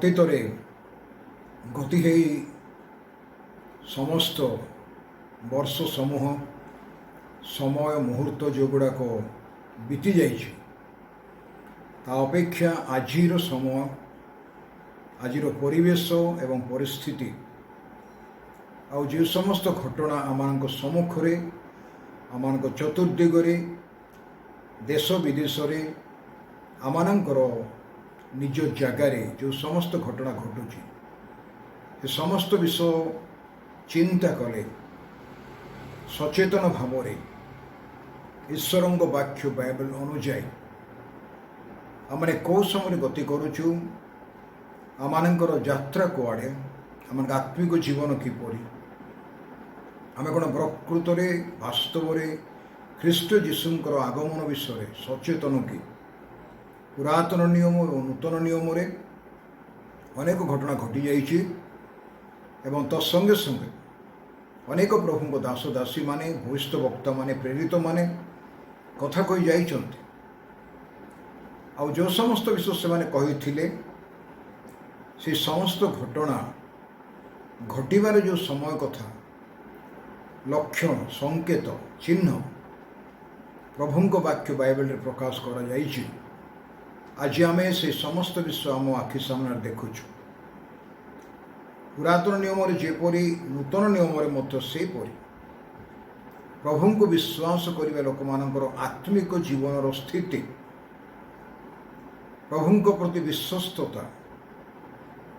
ଅତୀତରେ ଗତି ହେଇ ସମସ୍ତ ବର୍ଷ ସମୂହ ସମୟ ମୁହୂର୍ତ୍ତ ଯେଉଁଗୁଡ଼ାକ ବିତି ଯାଇଛି ତା ଅପେକ୍ଷା ଆଜିର ସମୟ ଆଜିର ପରିବେଶ ଏବଂ ପରିସ୍ଥିତି ଆଉ ଯେଉଁ ସମସ୍ତ ଘଟଣା ଆମମାନଙ୍କ ସମ୍ମୁଖରେ ଆମମାନଙ୍କ ଚତୁର୍ଦିଗରେ ଦେଶ ବିଦେଶରେ ଆମମାନଙ୍କର ନିଜ ଜାଗାରେ ଯେଉଁ ସମସ୍ତ ଘଟଣା ଘଟୁଛି ସେ ସମସ୍ତ ବିଷୟ ଚିନ୍ତା କଲେ ସଚେତନ ଭାବରେ ଈଶ୍ୱରଙ୍କ ବାକ୍ୟ ବାଇବେଲ ଅନୁଯାୟୀ ଆମେ କେଉଁ ସମୟରେ ଗତି କରୁଛୁ ଆମମାନଙ୍କର ଯାତ୍ରା କୁଆଡ଼େ ଆମମାନଙ୍କ ଆତ୍ମିକ ଜୀବନ କିପରି ଆମେ କ'ଣ ପ୍ରକୃତରେ ବାସ୍ତବରେ ଖ୍ରୀଷ୍ଟ ଯୀଶୁଙ୍କର ଆଗମନ ବିଷୟରେ ସଚେତନ କି ପୁରାତନ ନିୟମ ଏବଂ ନୂତନ ନିୟମରେ ଅନେକ ଘଟଣା ଘଟିଯାଇଛି ଏବଂ ତତ୍ସଙ୍ଗେ ସଙ୍ଗେ ଅନେକ ପ୍ରଭୁଙ୍କ ଦାସ ଦାସୀମାନେ ଭବିଷ୍ୟତ ବକ୍ତାମାନେ ପ୍ରେରିତମାନେ କଥା କହି ଯାଇଛନ୍ତି ଆଉ ଯେଉଁ ସମସ୍ତ ବିଷୟ ସେମାନେ କହିଥିଲେ ସେ ସମସ୍ତ ଘଟଣା ଘଟିବାର ଯେଉଁ ସମୟ କଥା ଲକ୍ଷଣ ସଂକେତ ଚିହ୍ନ ପ୍ରଭୁଙ୍କ ବାକ୍ୟ ବାଇବେଲରେ ପ୍ରକାଶ କରାଯାଇଛି ଆଜି ଆମେ ସେ ସମସ୍ତ ବିଷୟ ଆମ ଆଖି ସାମ୍ନାରେ ଦେଖୁଛୁ ପୁରାତନ ନିୟମରେ ଯେପରି ନୂତନ ନିୟମରେ ମଧ୍ୟ ସେହିପରି ପ୍ରଭୁଙ୍କୁ ବିଶ୍ୱାସ କରିବା ଲୋକମାନଙ୍କର ଆତ୍ମିକ ଜୀବନର ସ୍ଥିତି ପ୍ରଭୁଙ୍କ ପ୍ରତି ବିଶ୍ୱସ୍ତତା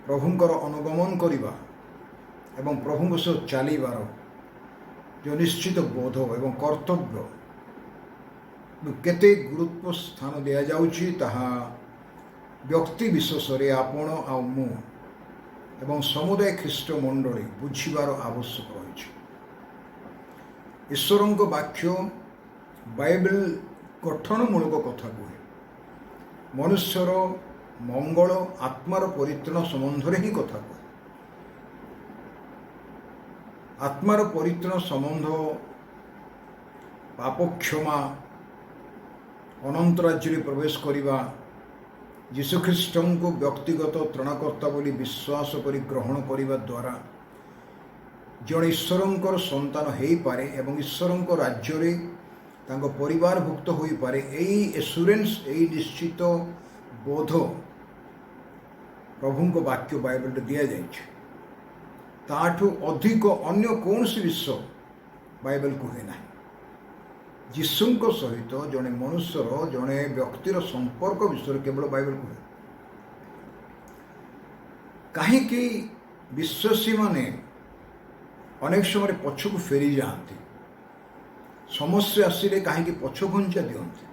ପ୍ରଭୁଙ୍କର ଅନୁଗମନ କରିବା ଏବଂ ପ୍ରଭୁଙ୍କ ସହ ଚାଲିବାର ଯେଉଁ ନିଶ୍ଚିତ ବୋଧ ଏବଂ କର୍ତ୍ତବ୍ୟ କେତେ ଗୁରୁତ୍ୱ ସ୍ଥାନ ଦିଆଯାଉଛି ତାହା ବ୍ୟକ୍ତି ବିଶେଷରେ ଆପଣ ଆଉ ମୁଁ ଏବଂ ସମୁଦାୟ ଖ୍ରୀଷ୍ଟ ମଣ୍ଡଳୀ ବୁଝିବାର ଆବଶ୍ୟକ ରହିଛି ଈଶ୍ୱରଙ୍କ ବାକ୍ୟ ବାଇବେଲ ଗଠନମୂଳକ କଥା କୁହେ ମନୁଷ୍ୟର ମଙ୍ଗଳ ଆତ୍ମାର ପରିତ୍ରାଣ ସମ୍ବନ୍ଧରେ ହିଁ କଥା କୁହେ ଆତ୍ମାର ପରିତ୍ରାଣ ସମ୍ବନ୍ଧ ପାପ କ୍ଷମା ଅନନ୍ତ ରାଜ୍ୟରେ ପ୍ରବେଶ କରିବା ଯୀଶୁଖ୍ରୀଷ୍ଟଙ୍କୁ ବ୍ୟକ୍ତିଗତ ତ୍ରାଣକର୍ତ୍ତା ବୋଲି ବିଶ୍ୱାସ କରି ଗ୍ରହଣ କରିବା ଦ୍ୱାରା ଜଣେ ଈଶ୍ୱରଙ୍କର ସନ୍ତାନ ହୋଇପାରେ ଏବଂ ଈଶ୍ୱରଙ୍କ ରାଜ୍ୟରେ ତାଙ୍କ ପରିବାରଭୁକ୍ତ ହୋଇପାରେ ଏହି ଏସୁରେନ୍ସ ଏହି ନିଶ୍ଚିତ ବୋଧ ପ୍ରଭୁଙ୍କ ବାକ୍ୟ ବାଇବେଲରେ ଦିଆଯାଇଛି ତାଠୁ ଅଧିକ ଅନ୍ୟ କୌଣସି ବିଷୟ ବାଇବେଲ କୁହେ ନାହିଁ ଯୀଶୁଙ୍କ ସହିତ ଜଣେ ମନୁଷ୍ୟର ଜଣେ ବ୍ୟକ୍ତିର ସମ୍ପର୍କ ବିଷୟରେ କେବଳ ବାଇବେଲ କୁହେ କାହିଁକି ବିଶ୍ୱାସୀମାନେ ଅନେକ ସମୟରେ ପଛକୁ ଫେରି ଯାଆନ୍ତି ସମସ୍ୟା ଆସିଲେ କାହିଁକି ପଛ ଘୁଞ୍ଚା ଦିଅନ୍ତି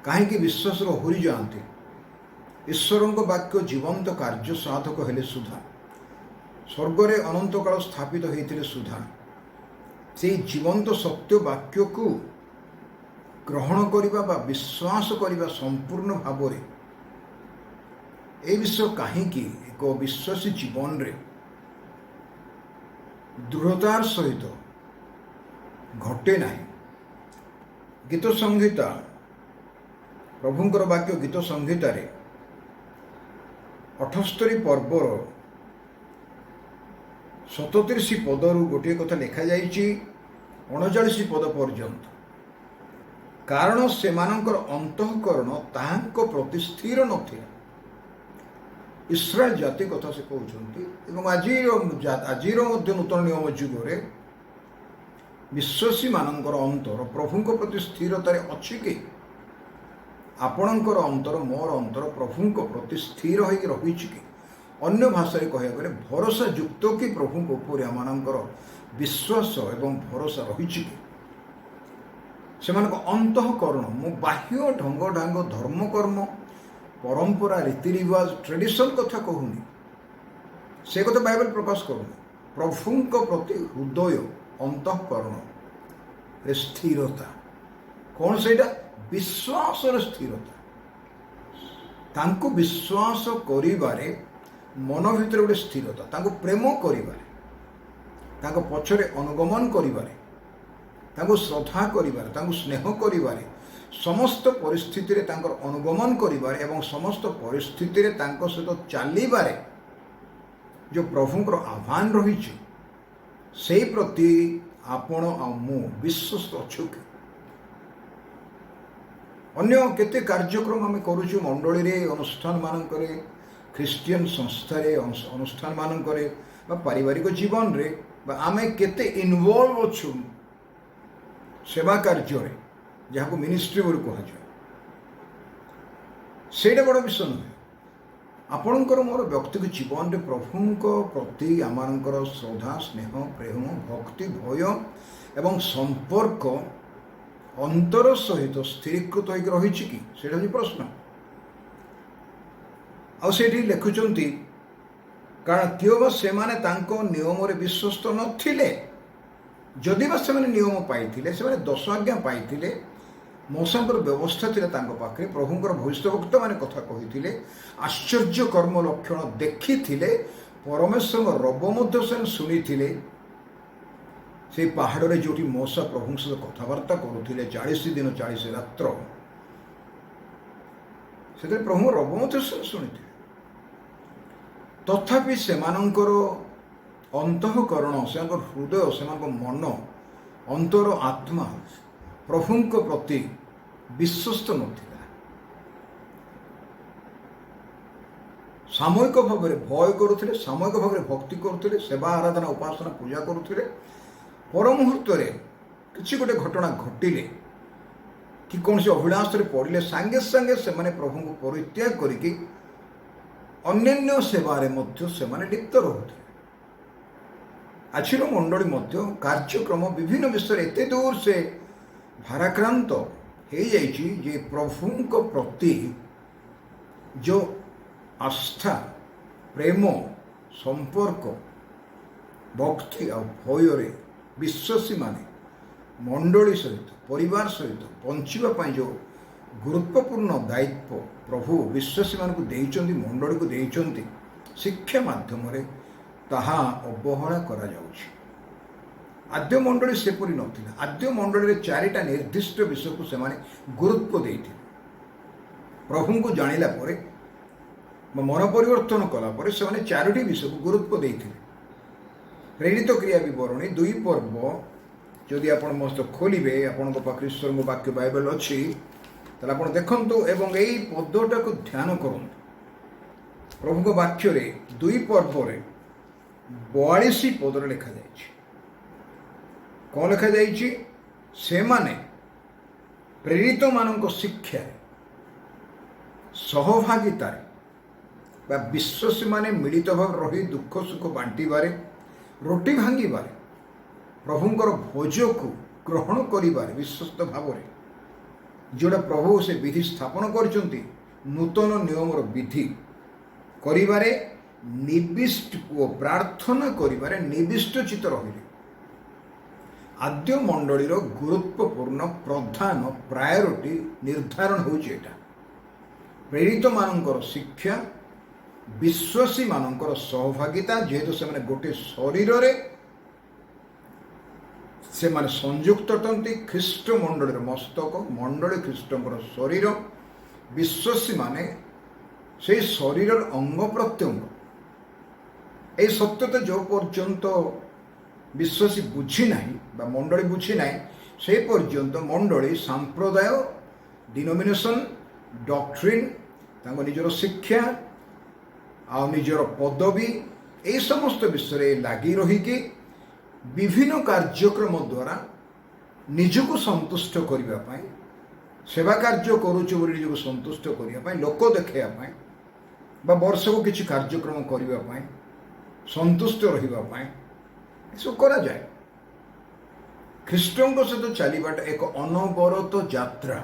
କାହିଁକି ବିଶ୍ୱାସରୁ ଓହରି ଯାଆନ୍ତି ଈଶ୍ୱରଙ୍କ ବାକ୍ୟ ଜୀବନ୍ତ କାର୍ଯ୍ୟ ସାଧକ ହେଲେ ସୁଦ୍ଧା ସ୍ୱର୍ଗରେ ଅନନ୍ତକାଳ ସ୍ଥାପିତ ହୋଇଥିଲେ ସୁଦ୍ଧା ସେହି ଜୀବନ୍ତ ସତ୍ୟ ବାକ୍ୟକୁ ଗ୍ରହଣ କରିବା ବା ବିଶ୍ୱାସ କରିବା ସମ୍ପୂର୍ଣ୍ଣ ଭାବରେ ଏ ବିଷୟ କାହିଁକି ଏକ ବିଶ୍ୱାସୀ ଜୀବନରେ ଦୃଢ଼ତାର ସହିତ ଘଟେ ନାହିଁ ଗୀତ ସଂହିତା ପ୍ରଭୁଙ୍କର ବାକ୍ୟ ଗୀତ ସଂହିତାରେ 78 ପର୍ବର 37 ପଦରୁ ଗୋଟିଏ କଥା ଲେଖାଯାଇଛି 39 ପଦ ପର୍ଯ୍ୟନ୍ତ କାରଣ ସେମାନଙ୍କର ଅନ୍ତଃକରଣ ତାହାଙ୍କ ପ୍ରତି ସ୍ଥିର ନଥିଲା ଇସ୍ରାଏଲ ଜାତି କଥା ସେ କହୁଛନ୍ତି ଏବଂ ଆଜିର ମଧ୍ୟ ନୂତନ ନିୟମ ଯୁଗରେ ବିଶ୍ୱାସୀମାନଙ୍କର ଅନ୍ତର ପ୍ରଭୁଙ୍କ ପ୍ରତି ସ୍ଥିରତାରେ ଅଛି କି ଆପଣଙ୍କର ଅନ୍ତର ମୋର ଅନ୍ତର ପ୍ରଭୁଙ୍କ ପ୍ରତି ସ୍ଥିର ହୋଇକି ରହିଛି କି ଅନ୍ୟ ଭାଷାରେ କହିବାକୁ ଗଲେ ଭରସା ଯୁକ୍ତ କି ପ୍ରଭୁଙ୍କ ଉପରେ ଆମମାନଙ୍କର ବିଶ୍ୱାସ ଏବଂ ଭରସା ରହିଛି କି ସେମାନଙ୍କ ଅନ୍ତଃକରଣ ମୁଁ ବାହ୍ୟ ଢଙ୍ଗଢାଙ୍ଗ ଧର୍ମକର୍ମ ପରମ୍ପରା ରୀତିରିବାଜ ଟ୍ରେଡିସନ୍ କଥା କହୁନି ସେ କଥା ବାଇବେଲ ପ୍ରକାଶ କରୁନି ପ୍ରଭୁଙ୍କ ପ୍ରତି ହୃଦୟ ଅନ୍ତଃକରଣରେ ସ୍ଥିରତା କ'ଣ ସେଇଟା ବିଶ୍ୱାସର ସ୍ଥିରତା ତାଙ୍କୁ ବିଶ୍ୱାସ କରିବାରେ ମନ ଭିତରେ ଗୋଟେ ସ୍ଥିରତା ତାଙ୍କୁ ପ୍ରେମ କରିବାରେ ତାଙ୍କ ପଛରେ ଅନୁଗମନ କରିବାରେ ତାଙ୍କୁ ଶ୍ରଦ୍ଧା କରିବାରେ ତାଙ୍କୁ ସ୍ନେହ କରିବାରେ ସମସ୍ତ ପରିସ୍ଥିତିରେ ତାଙ୍କର ଅନୁଗମନ କରିବାରେ ଏବଂ ସମସ୍ତ ପରିସ୍ଥିତିରେ ତାଙ୍କ ସହିତ ଚାଲିବାରେ ଯେଉଁ ପ୍ରଭୁଙ୍କର ଆହ୍ୱାନ ରହିଛି ସେଇ ପ୍ରତି ଆପଣ ଆଉ ମୁଁ ବିଶ୍ୱସ୍ତ ଅଛୁ କି? ଅନ୍ୟ କେତେ କାର୍ଯ୍ୟକ୍ରମ ଆମେ କରୁଛୁ ମଣ୍ଡଳୀରେ, ଅନୁଷ୍ଠାନମାନଙ୍କରେ, ଖ୍ରୀଷ୍ଟିଆନ ସଂସ୍ଥାରେ, ଅନୁଷ୍ଠାନମାନଙ୍କରେ ବା ପାରିବାରିକ ଜୀବନରେ, ବା ଆମେ କେତେ ଇନଭଲ୍ଭ ଅଛୁ ସେବା କାର୍ଯ୍ୟରେ, ଯାହାକୁ ମିନିଷ୍ଟ୍ରି ବୋଲି କୁହାଯାଏ। ସେଇଟା ବଡ଼ ବିଷୟ ନୁହେଁ। ଆପଣଙ୍କର ମୋର ବ୍ୟକ୍ତିଗତ ଜୀବନରେ ପ୍ରଭୁଙ୍କ ପ୍ରତି ଆମମାନଙ୍କର ଶ୍ରଦ୍ଧା, ସ୍ନେହ, ପ୍ରେମ, ଭକ୍ତି, ଭୟ ଏବଂ ସମ୍ପର୍କ ଅନ୍ତର ସହିତ ସ୍ଥିରୀକୃତ ହୋଇକି ରହିଛି କି? ସେଇଟା ହେଉଛି ପ୍ରଶ୍ନ। ଆଉ ସେଇଠି ଲେଖୁଛନ୍ତି, କାରଣ କିଓବା ସେମାନେ ତାଙ୍କ ନିୟମରେ ବିଶ୍ୱସ୍ତ ନଥିଲେ। ଯଦି ବା ସେମାନେ ନିୟମ ପାଇଥିଲେ, ସେମାନେ 10 ଆଜ୍ଞା ପାଇଥିଲେ, ମୋଶଙ୍କର ବ୍ୟବସ୍ଥା ଥିଲା ତାଙ୍କ ପାଖରେ, ପ୍ରଭୁଙ୍କର ଭବିଷ୍ୟବକ୍ତାମାନେ କଥା କହିଥିଲେ, ଆଶ୍ଚର୍ଯ୍ୟ କର୍ମ ଲକ୍ଷଣ ଦେଖିଥିଲେ, ପରମେଶ୍ୱରଙ୍କ ରବ ମଧ୍ୟ ସେମାନେ ଶୁଣିଥିଲେ। ସେଇ ପାହାଡ଼ରେ ଯେଉଁଠି ମୋଶା ପ୍ରଭୁଙ୍କ ସହିତ କଥାବାର୍ତ୍ତା କରୁଥିଲେ 40 ଦିନ 40 ରାତ୍ର, ସେଥିରେ ପ୍ରଭୁଙ୍କ ରବ ମଧ୍ୟ ଶୁଣିଥିଲେ। ତଥାପି ସେମାନଙ୍କର ଅନ୍ତଃକରଣ, ସେମାନଙ୍କର ହୃଦୟ, ସେମାନଙ୍କ ମନ, ଅନ୍ତର, ଆତ୍ମା ପ୍ରଭୁଙ୍କ ପ୍ରତି ବିଶ୍ୱସ୍ତ ନଥିଲା। ସାମୟିକ ଭାବରେ ଭୟ କରୁଥିଲେ, ସାମୟିକ ଭାବରେ ଭକ୍ତି କରୁଥିଲେ, ସେବା, ଆରାଧନା, ଉପାସନା, ପୂଜା କରୁଥିଲେ। ପର ମୁହୂର୍ତ୍ତରେ କିଛି ଗୋଟେ ଘଟଣା ଘଟିଲେ କି କୌଣସି ଅଭିଳାଷରେ ପଡ଼ିଲେ ସାଙ୍ଗେ ସାଙ୍ଗେ ସେମାନେ ପ୍ରଭୁଙ୍କୁ ପରିତ୍ୟାଗ କରିକି ଅନ୍ୟାନ୍ୟ ସେବାରେ ମଧ୍ୟ ସେମାନେ ଲିପ୍ତ ରହୁଥିଲେ। ଆଜିର ମଣ୍ଡଳୀ ମଧ୍ୟ କାର୍ଯ୍ୟକ୍ରମ ବିଭିନ୍ନ ବିଷୟରେ ଏତେ ଦୂର ସେ ଭାରାକ୍ରାନ୍ତ ହେଇଯାଇଛି ଯେ ପ୍ରଭୁଙ୍କ ପ୍ରତି ଯେଉଁ ଆସ୍ଥା, ପ୍ରେମ, ସମ୍ପର୍କ, ଭକ୍ତି ଆଉ ଭୟରେ ବିଶ୍ୱାସୀମାନେ ମଣ୍ଡଳୀ ସହିତ, ପରିବାର ସହିତ ବଞ୍ଚିବା ପାଇଁ ଯେଉଁ ଗୁରୁତ୍ୱପୂର୍ଣ୍ଣ ଦାୟିତ୍ୱ ପ୍ରଭୁ ବିଶ୍ୱାସୀମାନଙ୍କୁ ଦେଇଛନ୍ତି, ମଣ୍ଡଳୀକୁ ଦେଇଛନ୍ତି, ଶିକ୍ଷା ମାଧ୍ୟମରେ ତାହା ଅବହେଳା କରାଯାଉଛି। ଆଦ୍ୟ ମଣ୍ଡଳୀ ସେପରି ନଥିଲା। ଆଦ୍ୟ ମଣ୍ଡଳୀରେ 4ଟା ନିର୍ଦ୍ଦିଷ୍ଟ ବିଷୟକୁ ସେମାନେ ଗୁରୁତ୍ୱ ଦେଇଥିଲେ। ପ୍ରଭୁଙ୍କୁ ଜାଣିଲା ପରେ ବା ମନ ପରିବର୍ତ୍ତନ କଲା ପରେ ସେମାନେ 4ଟି ବିଷୟକୁ ଗୁରୁତ୍ୱ ଦେଇଥିଲେ। ପ୍ରେରିତ କ୍ରିୟା ବିବରଣୀ 2 ପର୍ବ ଯଦି ଆପଣ ମସ୍ତ ଖୋଲିବେ, ଆପଣଙ୍କ ପାଖରେ ଈଶ୍ୱରଙ୍କ ବାକ୍ୟ ବାଇବେଲ ଅଛି, ତାହେଲେ ଆପଣ ଦେଖନ୍ତୁ ଏବଂ ଏଇ ପଦଟାକୁ ଧ୍ୟାନ କରନ୍ତୁ। ପ୍ରଭୁଙ୍କ ବାକ୍ୟରେ 2 ପର୍ବରେ 42 ପଦରେ ଲେଖାଯାଇଛି। କ'ଣ ଲେଖାଯାଇଛି? ସେମାନେ ପ୍ରେରିତମାନଙ୍କ ଶିକ୍ଷାରେ, ସହଭାଗିତାରେ ବା ବିଶ୍ୱାସୀମାନେ ମିଳିତ ଭାବରେ ରହି ଦୁଃଖ ସୁଖ ବାଣ୍ଟିବାରେ, ରୋଟି ଭାଙ୍ଗିବାରେ, ପ୍ରଭୁଙ୍କର ଭୋଜକୁ ଗ୍ରହଣ କରିବାରେ ବିଶ୍ୱସ୍ତ ଭାବରେ, ଯେଉଁଟା ପ୍ରଭୁ ସେ ବିଧି ସ୍ଥାପନ କରିଛନ୍ତି, ନୂତନ ନିୟମର ବିଧି କରିବାରେ ନିବିଷ୍ଟ ଓ ପ୍ରାର୍ଥନା କରିବାରେ ନିବିଷ୍ଟ ଚିତ୍ତ ରହିଲେ। ଆଦ୍ୟ ମଣ୍ଡଳୀର ଗୁରୁତ୍ୱପୂର୍ଣ୍ଣ ପ୍ରଧାନ ପ୍ରାୟୋରିଟି ନିର୍ଦ୍ଧାରଣ ହେଉଛି ଏଇଟା। ପ୍ରେରିତମାନଙ୍କର ଶିକ୍ଷା, ବିଶ୍ୱାସୀମାନଙ୍କର ସହଭାଗିତା, ଯେହେତୁ ସେମାନେ ଗୋଟେ ଶରୀରରେ ସେମାନେ ସଂଯୁକ୍ତ ଅଟନ୍ତି। ଖ୍ରୀଷ୍ଟ ମଣ୍ଡଳୀର ମସ୍ତକ, ମଣ୍ଡଳୀ ଖ୍ରୀଷ୍ଟଙ୍କର ଶରୀର, ବିଶ୍ୱାସୀମାନେ ସେଇ ଶରୀରର ଅଙ୍ଗ ପ୍ରତ୍ୟଙ୍ଗ। এই ସତ୍ୟତା ଯେଉଁ ପର୍ଯ୍ୟନ୍ତ ବିଶ୍ୱାସୀ ବୁଝି ନାହିଁ ବା ମଣ୍ଡଳୀ ବୁଝି ନାହିଁ, সেই ପର୍ଯ୍ୟନ୍ତ ମଣ୍ଡଳୀ ସାମ୍ପ୍ରଦାୟ, ଡିନୋମିନେସନ୍, ଡକ୍ଟ୍ରିନ୍, ତାଙ୍କ ନିଜର ଶିକ୍ଷା ଆଉ ନିଜର ପଦବୀ, এই ସମସ୍ତ ବିଷୟରେ ଲାଗି ରହିକି ବିଭିନ୍ନ କାର୍ଯ୍ୟକ୍ରମ ଦ୍ୱାରା ନିଜକୁ ସନ୍ତୁଷ୍ଟ କରିବା ପାଇଁ, ସେବା କାର୍ଯ୍ୟ କରୁଛୁ ବୋଲି ନିଜକୁ ସନ୍ତୁଷ୍ଟ କରିବା ପାଇଁ, ଲୋକ ଦେଖାଇବା ପାଇଁ ବା ବର୍ଷକୁ କିଛି କାର୍ଯ୍ୟକ୍ରମ କରିବା ପାଇଁ, ସନ୍ତୁଷ୍ଟ ରହିବା ପାଇଁ ଏସବୁ କରାଯାଏ। ଖ୍ରୀଷ୍ଟଙ୍କ ସହିତ ଚାଲିବାଟା ଏକ ଅନବରତ ଯାତ୍ରା।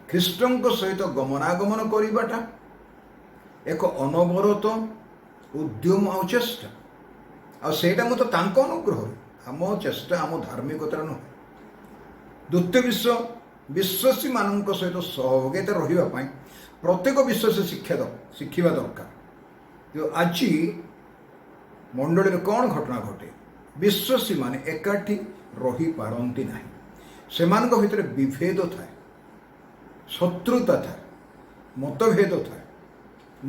ଖ୍ରୀଷ୍ଟଙ୍କ ସହିତ ଗମନାଗମନ କରିବାଟା ଏକ ଅନବରତ ଉଦ୍ୟମ ଆଉ ଚେଷ୍ଟା। ଆଉ ସେଇଟା ମଧ୍ୟ ତାଙ୍କ ଅନୁଗ୍ରହରେ, ଆମ ଚେଷ୍ଟା, ଆମ ଧାର୍ମିକତାର ନୁହେଁ। ଦ୍ୱିତୀୟ ବିଷୟ, ବିଶ୍ୱାସୀମାନଙ୍କ ସହିତ ସହଭାଗିତା ରହିବା ପାଇଁ ପ୍ରତ୍ୟେକ ବିଶ୍ୱାସୀ ଶିଖିବା ଦରକାର। ଆଜି ମଣ୍ଡଳୀରେ କ'ଣ ଘଟଣା ଘଟେ? ବିଶ୍ୱାସୀମାନେ ଏକାଠି ରହିପାରନ୍ତି ନାହିଁ। ସେମାନଙ୍କ ଭିତରେ ବିଭେଦ ଥାଏ, ଶତ୍ରୁତା ଥାଏ, ମତଭେଦ ଥାଏ,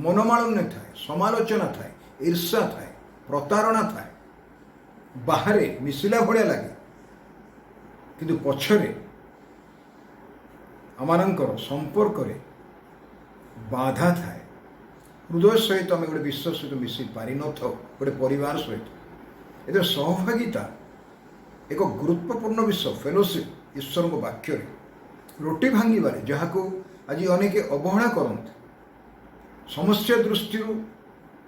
ମନମାଳିନ୍ୟ ଥାଏ, ସମାଲୋଚନା ଥାଏ, ଈର୍ଷା ଥାଏ, ପ୍ରତାରଣା ଥାଏ। ବାହାରେ ମିଶିଲା ଭଳିଆ ଲାଗେ, କିନ୍ତୁ ପଛରେ ଆମମାନଙ୍କର ସମ୍ପର୍କରେ ବାଧା ଥାଏ। ହୃଦୟ ସହିତ ଆମେ ଗୋଟେ ବିଶ୍ୱ ସହିତ ମିଶି ପାରିନଥାଉ, ଗୋଟେ ପରିବାର ସହିତ। ଏଥିରେ ସହଭାଗିତା ଏକ ଗୁରୁତ୍ୱପୂର୍ଣ୍ଣ ବିଷୟ। ଫେଲୋସିପ୍ ଈଶ୍ୱରଙ୍କ ବାକ୍ୟରେ ରୁଟି ଭାଙ୍ଗିବାରେ ଯାହାକୁ ଆଜି ଅନେକ ଅବହେଳା କରନ୍ତି। ସମସ୍ୟା ଦୃଷ୍ଟିରୁ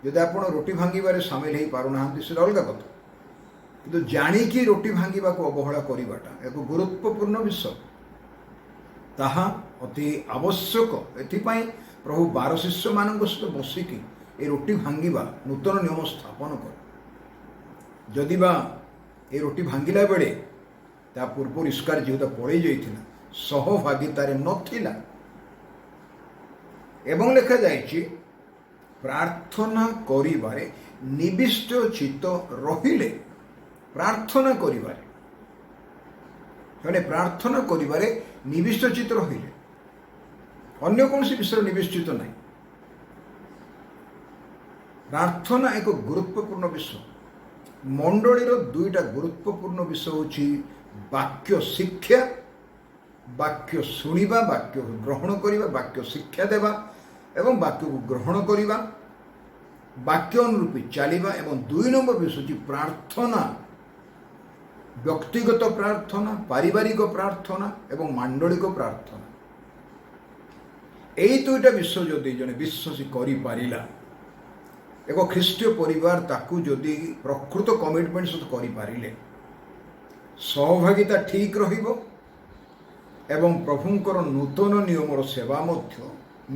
ଯଦି ଆପଣ ରୁଟି ଭାଙ୍ଗିବାରେ ସାମିଲ ହେଇପାରୁନାହାନ୍ତି ସେଟା ଅଲଗା କଥା, କିନ୍ତୁ ଜାଣିକି ରୁଟି ଭାଙ୍ଗିବାକୁ ଅବହେଳା କରିବାଟା ଏକ ଗୁରୁତ୍ୱପୂର୍ଣ୍ଣ ବିଷୟ, ତାହା ଅତି ଆବଶ୍ୟକ। ଏଥିପାଇଁ ପ୍ରଭୁ 12 ଶିଷ୍ୟମାନଙ୍କ ସହିତ ବସିକି ଏ ରୁଟି ଭାଙ୍ଗିବା ନୂତନ ନିୟମ ସ୍ଥାପନ କରେ। ଯଦି ବା ଏ ରୁଟି ଭାଙ୍ଗିଲା ବେଳେ ତା ପୂର୍ବରୁ ଇସ୍କାରିୟୋତ ପଳେଇ ଯାଇଥିଲା, ସହଭାଗିତାରେ ନଥିଲା। ଏବଂ ଲେଖାଯାଇଛି ପ୍ରାର୍ଥନା କରିବାରେ ନିବିଷ୍ଟ ଚିତ୍ତ ରହିଲେ। ପ୍ରାର୍ଥନା କରିବାରେ, ପ୍ରାର୍ଥନା କରିବାରେ ନିବିଷ୍ଟ ଚିତ୍ତ ରହିଲେ, ଅନ୍ୟ କୌଣସି ବିଷୟରେ ନିବିଷ୍ଟ ଚିତ୍ତ ନାହିଁ। ପ୍ରାର୍ଥନା ଏକ ଗୁରୁତ୍ୱପୂର୍ଣ୍ଣ ବିଷୟ। ମଣ୍ଡଳୀର ଦୁଇଟା ଗୁରୁତ୍ୱପୂର୍ଣ୍ଣ ବିଷୟ ହେଉଛି ବାକ୍ୟ ଶିକ୍ଷା, ବାକ୍ୟ ଶୁଣିବା, ବାକ୍ୟ ଗ୍ରହଣ କରିବା, ବାକ୍ୟ ଶିକ୍ଷା ଦେବା ଏବଂ ବାକ୍ୟକୁ ଗ୍ରହଣ କରିବା, ବାକ୍ୟ ଅନୁରୂପୀ ଚାଲିବା। ଏବଂ 2 ନମ୍ବର ବିଷୟ ହେଉଛି ପ୍ରାର୍ଥନା, ବ୍ୟକ୍ତିଗତ ପ୍ରାର୍ଥନା, ପାରିବାରିକ ପ୍ରାର୍ଥନା ଏବଂ ମାଣ୍ଡଳିକ ପ୍ରାର୍ଥନା। এই ଦୁଇଟା ବିଷୟ ଯଦି ଜଣେ ବିଶ୍ୱାସୀ କରିପାରିଲା, ଏକ ଖ୍ରୀଷ୍ଟୀୟ ପରିବାର ତାକୁ ଯଦି ପ୍ରକୃତ କମିଟମେଣ୍ଟ ସହିତ କରିପାରିଲେ, ସହଭାଗିତା ଠିକ୍ ରହିବ ଏବଂ ପ୍ରଭୁଙ୍କର ନୂତନ ନିୟମର ସେବା ମଧ୍ୟ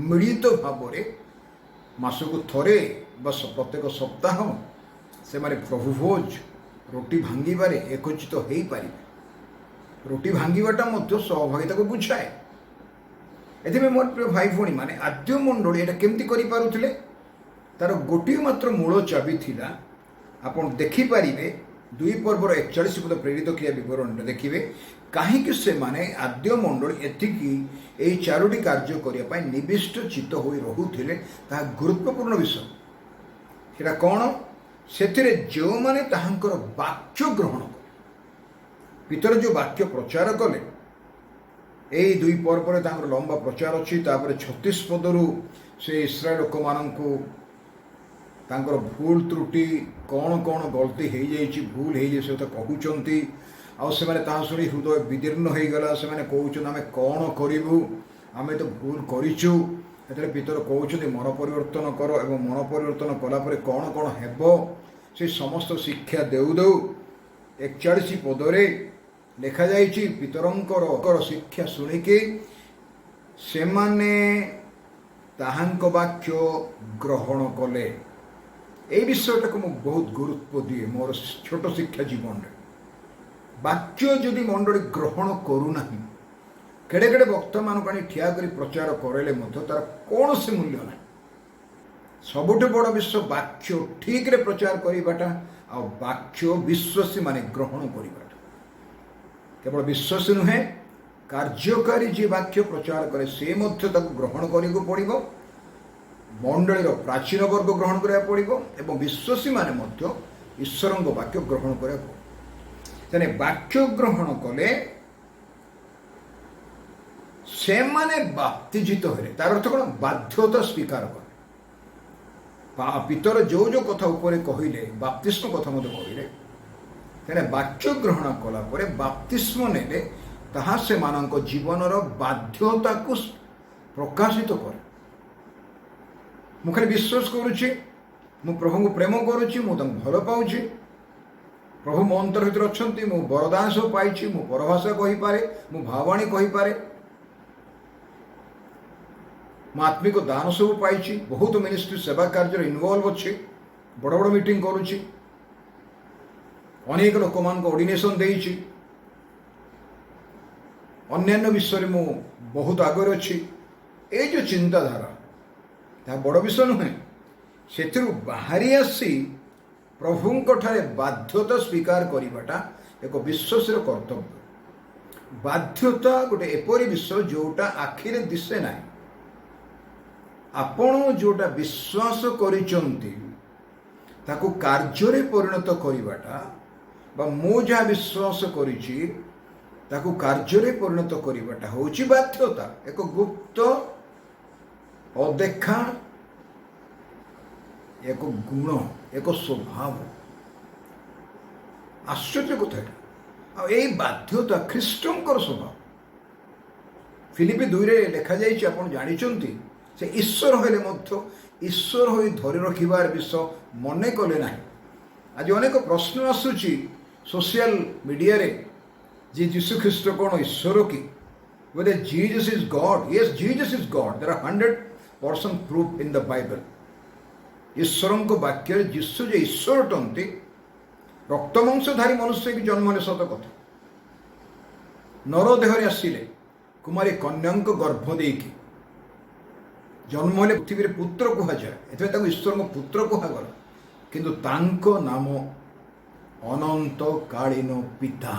ମିଳିତ ଭାବରେ ମାସକୁ ଥରେ ବା ପ୍ରତ୍ୟେକ ସପ୍ତାହ ସେମାନେ ପ୍ରଭୁ ଭୋଜ ରୁଟି ଭାଙ୍ଗିବାରେ ଏକତ୍ରିତ ହୋଇପାରିବେ। ରୁଟି ଭାଙ୍ଗିବାଟା ମଧ୍ୟ ସହଭାଗିତାକୁ ବୁଝାଏ। ଏଥିପାଇଁ ମୋର ପ୍ରିୟ ଭାଇ ଭଉଣୀ ମାନେ, ଆଦ୍ୟ ମଣ୍ଡଳୀ ଏଇଟା କେମିତି କରିପାରୁଥିଲେ? ତାର ଗୋଟିଏ ମାତ୍ର ମୂଳ ଚାବି ଥିଲା। ଆପଣ ଦେଖିପାରିବେ 2 ପର୍ବର 41 ପଦ ପ୍ରେରିତ କ୍ରିୟା ବିବରଣୀରେ ଦେଖିବେ କାହିଁକି ସେମାନେ ଆଦ୍ୟ ମଣ୍ଡଳୀ ଏତିକି ଏହି 4ଟି କାର୍ଯ୍ୟ କରିବା ପାଇଁ ନିବିଷ୍ଟ ଚିତ୍ତ ହୋଇ ରହୁଥିଲେ। ତାହା ଗୁରୁତ୍ୱପୂର୍ଣ୍ଣ ବିଷୟ। ସେଟା କ'ଣ? ସେଥିରେ ଯେଉଁମାନେ ତାହାଙ୍କର ବାକ୍ୟ ଗ୍ରହଣ କଲେ, ପିତର ଯେଉଁ ବାକ୍ୟ ପ୍ରଚାର କଲେ, ଏଇ 2 ପର୍ବରେ ତାଙ୍କର ଲମ୍ବା ପ୍ରଚାର ଅଛି। ତାପରେ 36 ପଦରୁ ସେ ଇସ୍ରାଏଲ ଲୋକମାନଙ୍କୁ ତାଙ୍କର ଭୁଲ ତ୍ରୁଟି କ'ଣ କ'ଣ ଗଲତି ହେଇଯାଇଛି, ଭୁଲ ହେଇଯାଇଛି ସେ କଥା କହୁଛନ୍ତି। ଆଉ ସେମାନେ ତାହା ଶୁଣି ହୃଦୟ ବିଦୀର୍ଣ୍ଣ ହେଇଗଲା। ସେମାନେ କହୁଛନ୍ତି ଆମେ କ'ଣ କରିବୁ, ଆମେ ତ ଭୁଲ କରିଛୁ। ଏଥିରେ ପିତର କହୁଛନ୍ତି ମନ ପରିବର୍ତ୍ତନ କର, ଏବଂ ମନ ପରିବର୍ତ୍ତନ କଲା ପରେ କ'ଣ କ'ଣ ହେବ ସେ ସମସ୍ତ ଶିକ୍ଷା ଦେଉ ଦେଉ 41 ପଦରେ ଲେଖାଯାଇଛି ପିତରଙ୍କର ଶିକ୍ଷା ଶୁଣିକି ସେମାନେ ତାହାଙ୍କ ବାକ୍ୟ ଗ୍ରହଣ କଲେ। এই ବିଷୟଟାକୁ ମୁଁ ବହୁତ ଗୁରୁତ୍ୱ ଦିଏ ମୋର ଛୋଟ ଶିକ୍ଷା ଜୀବନରେ। ବାକ୍ୟ ଯଦି ମଣ୍ଡଳୀ ଗ୍ରହଣ କରୁନାହିଁ, କେଡ଼େ କେଡ଼େ ବକ୍ତାମାନଙ୍କୁ ଆଣି ଠିଆ କରି ପ୍ରଚାର କରାଇଲେ ମଧ୍ୟ ତାର କୌଣସି ମୂଲ୍ୟ ନାହିଁ। ସବୁଠୁ ବଡ଼ ବିଷୟ ବାକ୍ୟ ଠିକରେ ପ୍ରଚାର କରିବାଟା ଆଉ ବାକ୍ୟ ବିଶ୍ୱାସୀମାନେ ଗ୍ରହଣ କରିବାଟା। କେବଳ ବିଶ୍ୱାସୀ ନୁହେଁ, କାର୍ଯ୍ୟକାରୀ ଯିଏ ବାକ୍ୟ ପ୍ରଚାର କରେ ସେ ମଧ୍ୟ ତାକୁ ଗ୍ରହଣ କରିବାକୁ ପଡ଼ିବ। ମଣ୍ଡଳୀର ପ୍ରାଚୀନ ବର୍ଗ ଗ୍ରହଣ କରିବାକୁ ପଡ଼ିବ ଏବଂ ବିଶ୍ୱାସୀମାନେ ମଧ୍ୟ ଈଶ୍ୱରଙ୍କ ବାକ୍ୟ ଗ୍ରହଣ କରିବାକୁ ପଡ଼ିବ। ତେଣୁ ବାକ୍ୟ ଗ୍ରହଣ କଲେ ସେମାନେ ବାପ୍ତିଜିତ ହେଲେ। ତାର ଅର୍ଥ କ'ଣ? ବାଧ୍ୟତା ସ୍ୱୀକାର କଲେ। ପିତର ଯେଉଁ ଯେଉଁ କଥା ଉପରେ କହିଲେ, ବାପ୍ତିସ୍ମ କଥା ମଧ୍ୟ କହିଲେ। ତେଣୁ ବାକ୍ୟ ଗ୍ରହଣ କଲା ପରେ ବାପ୍ତିସ୍ମ ନେଲେ, ତାହା ସେମାନଙ୍କ ଜୀବନର ବାଧ୍ୟତାକୁ ପ୍ରକାଶିତ କରେ। ମୁଁ ଖାଲି ବିଶ୍ୱାସ କରୁଛି, ମୁଁ ପ୍ରଭୁଙ୍କୁ ପ୍ରେମ କରୁଛି, ମୁଁ ତାଙ୍କୁ ଭଲ ପାଉଛି, ପ୍ରଭୁ ମୋ ଅନ୍ତର ଭିତରେ ଅଛନ୍ତି, ମୁଁ ବରଦାନ ସବୁ ପାଇଛି, ମୁଁ ପରଭାଷା କହିପାରେ, ମୁଁ ଭାବାଣୀ କହିପାରେ, ମୁଁ ଆତ୍ମିକ ଦାନ ସବୁ ପାଇଛି, ବହୁତ ମିନିଷ୍ଟ୍ରି ସେବା କାର୍ଯ୍ୟରେ ଇନଭଲ୍ଭ ଅଛି, ବଡ଼ ବଡ଼ ମିଟିଂ କରୁଛି, ଅନେକ ଲୋକମାନଙ୍କୁ ଅର୍ଡିନେସନ୍ ଦେଇଛି, ଅନ୍ୟାନ୍ୟ ବିଷୟରେ ମୁଁ ବହୁତ ଆଗରେ ଅଛି। ଏଇ ଯେଉଁ ଚିନ୍ତାଧାରା, ତାହା ବଡ଼ ବିଷୟ ନୁହେଁ। ସେଥିରୁ ବାହାରି ଆସି ପ୍ରଭୁଙ୍କଠାରେ ବାଧ୍ୟତା ସ୍ୱୀକାର କରିବାଟା ଏକ ବିଶ୍ୱାସର କର୍ତ୍ତବ୍ୟ। ବାଧ୍ୟତା ଗୋଟେ ଏପରି ବିଷୟ ଯୋଉଟା ଆଖିରେ ଦିଶେ ନାହିଁ। ଆପଣ ଯୋଉଟା ବିଶ୍ୱାସ କରିଛନ୍ତି ତାକୁ କାର୍ଯ୍ୟରେ ପରିଣତ କରିବାଟା, ବା ମୁଁ ଯାହା ବିଶ୍ୱାସ କରିଛି ତାକୁ କାର୍ଯ୍ୟରେ ପରିଣତ କରିବାଟା ହେଉଛି ବାଧ୍ୟତା, ଏକ ଗୁପ୍ତ ଅଦେଖା ଏକ ଗୁଣ, ଏକ ସ୍ୱଭାବ। ଆଶ୍ଚର୍ଯ୍ୟ କଥା ଏଟା। ଆଉ ଏଇ ବାଧ୍ୟତା ଖ୍ରୀଷ୍ଟଙ୍କର ସ୍ୱଭାବ। ଫିଲିପି 2ରେ ଲେଖାଯାଇଛି, ଆପଣ ଜାଣିଛନ୍ତି ସେ ଈଶ୍ୱର ହେଲେ ମଧ୍ୟ ଈଶ୍ୱର ହୋଇ ଧରି ରଖିବାର ବିଷୟ ମନେ କଲେ ନାହିଁ। ଆଜି ଅନେକ ପ୍ରଶ୍ନ ଆସୁଛି ସୋସିଆଲ ମିଡ଼ିଆରେ ଯେ ଯୀଶୁ ଖ୍ରୀଷ୍ଟ କ'ଣ ଈଶ୍ୱର କି? whether Jesus is God? Yes, Jesus is God. There are 100% proof in the Bible. ଈଶ୍ୱରଙ୍କ ବାକ୍ୟରେ ଯୀଶୁ ଯେ ଈଶ୍ୱର ଅଟନ୍ତି, ରକ୍ତମାଂସଧାରୀ ମନୁଷ୍ୟ କି ଜନ୍ମ ହେଲେ ସତ କଥା, ନର ଦେହରେ ଆସିଲେ, କୁମାରୀ କନ୍ୟାଙ୍କ ଗର୍ଭ ଦେଇକି ଜନ୍ମ ହେଲେ, ପୃଥିବୀରେ ପୁତ୍ର କୁହାଯାଏ, ଏଥିପାଇଁ ତାଙ୍କୁ ଈଶ୍ୱରଙ୍କ ପୁତ୍ର କୁହାଗଲା। କିନ୍ତୁ ତାଙ୍କ ନାମ ଅନନ୍ତକାଳୀନ ପିତା।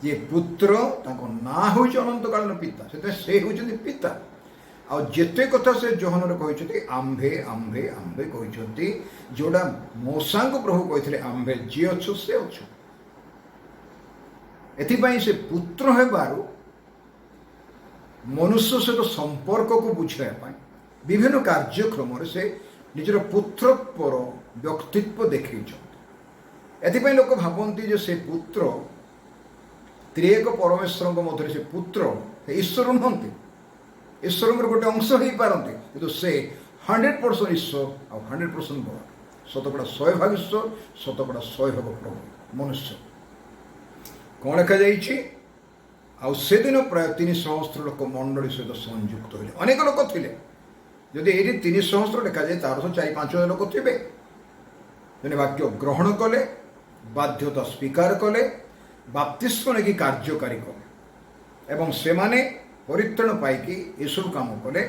ଯେ ପୁତ୍ର, ତାଙ୍କ ନାଁ ହେଉଛି ଅନନ୍ତକାଳୀନ ପିତା, ସେଥିପାଇଁ ସେ ହେଉଛନ୍ତି ପିତା। ଆଉ ଯେତେ କଥା ସେ ଯୋହନରେ କହିଛନ୍ତି ଆମ୍ଭେ ଆମ୍ଭେ ଆମ୍ଭେ କହିଛନ୍ତି, ଯୋଉଟା ମୂଷାଙ୍କୁ ପ୍ରଭୁ କହିଥିଲେ ଆମ୍ଭେ ଯିଏ ଅଛୁ ସେ ଅଛୁ। ଏଥିପାଇଁ ସେ ପୁତ୍ର ହେବାରୁ ମନୁଷ୍ୟ ସହିତ ସମ୍ପର୍କକୁ ବୁଝାଇବା ପାଇଁ ବିଭିନ୍ନ କାର୍ଯ୍ୟକ୍ରମରେ ସେ ନିଜର ପୁତ୍ରତ୍ୱର ବ୍ୟକ୍ତିତ୍ୱ ଦେଖେଇଛନ୍ତି। ଏଥିପାଇଁ ଲୋକ ଭାବନ୍ତି ଯେ ସେ ପୁତ୍ର, ତ୍ରିଏକ ପରମେଶ୍ୱରଙ୍କ ମଧ୍ୟରେ ସେ ପୁତ୍ର ଈଶ୍ୱର ନୁହନ୍ତି, ଈଶ୍ୱରଙ୍କର ଗୋଟେ ଅଂଶ ହେଇପାରନ୍ତି, କିନ୍ତୁ ସେ 100% ଈଶ୍ୱର ଆଉ 100% ଭଗବାନ। ଶତକଡ଼ା 100% ଈଶ୍ୱର, ଶତକଡ଼ା 100% ପ୍ରଭୁ ମନୁଷ୍ୟ। କ'ଣ ଲେଖାଯାଇଛି? ଆଉ ସେଦିନ ପ୍ରାୟ 3 ସହସ୍ର ଲୋକ ମଣ୍ଡଳୀ ସହିତ ସଂଯୁକ୍ତ ହେଲେ। ଅନେକ ଲୋକ ଥିଲେ। ଯଦି ଏଇଠି 3 ସହସ୍ର ଲେଖାଯାଏ, ତାର 4-5 ହଜାର ଲୋକ ଥିବେ। ଜଣେ ବାକ୍ୟ ଗ୍ରହଣ କଲେ, ବାଧ୍ୟତା ସ୍ୱୀକାର କଲେ, ବାପ୍ତିସ୍ମ ନେଇକି କାର୍ଯ୍ୟକାରୀ କଲେ, ଏବଂ ସେମାନେ ପରିତ୍ରାଣ ପାଇକି ଏସବୁ କାମ କଲେ।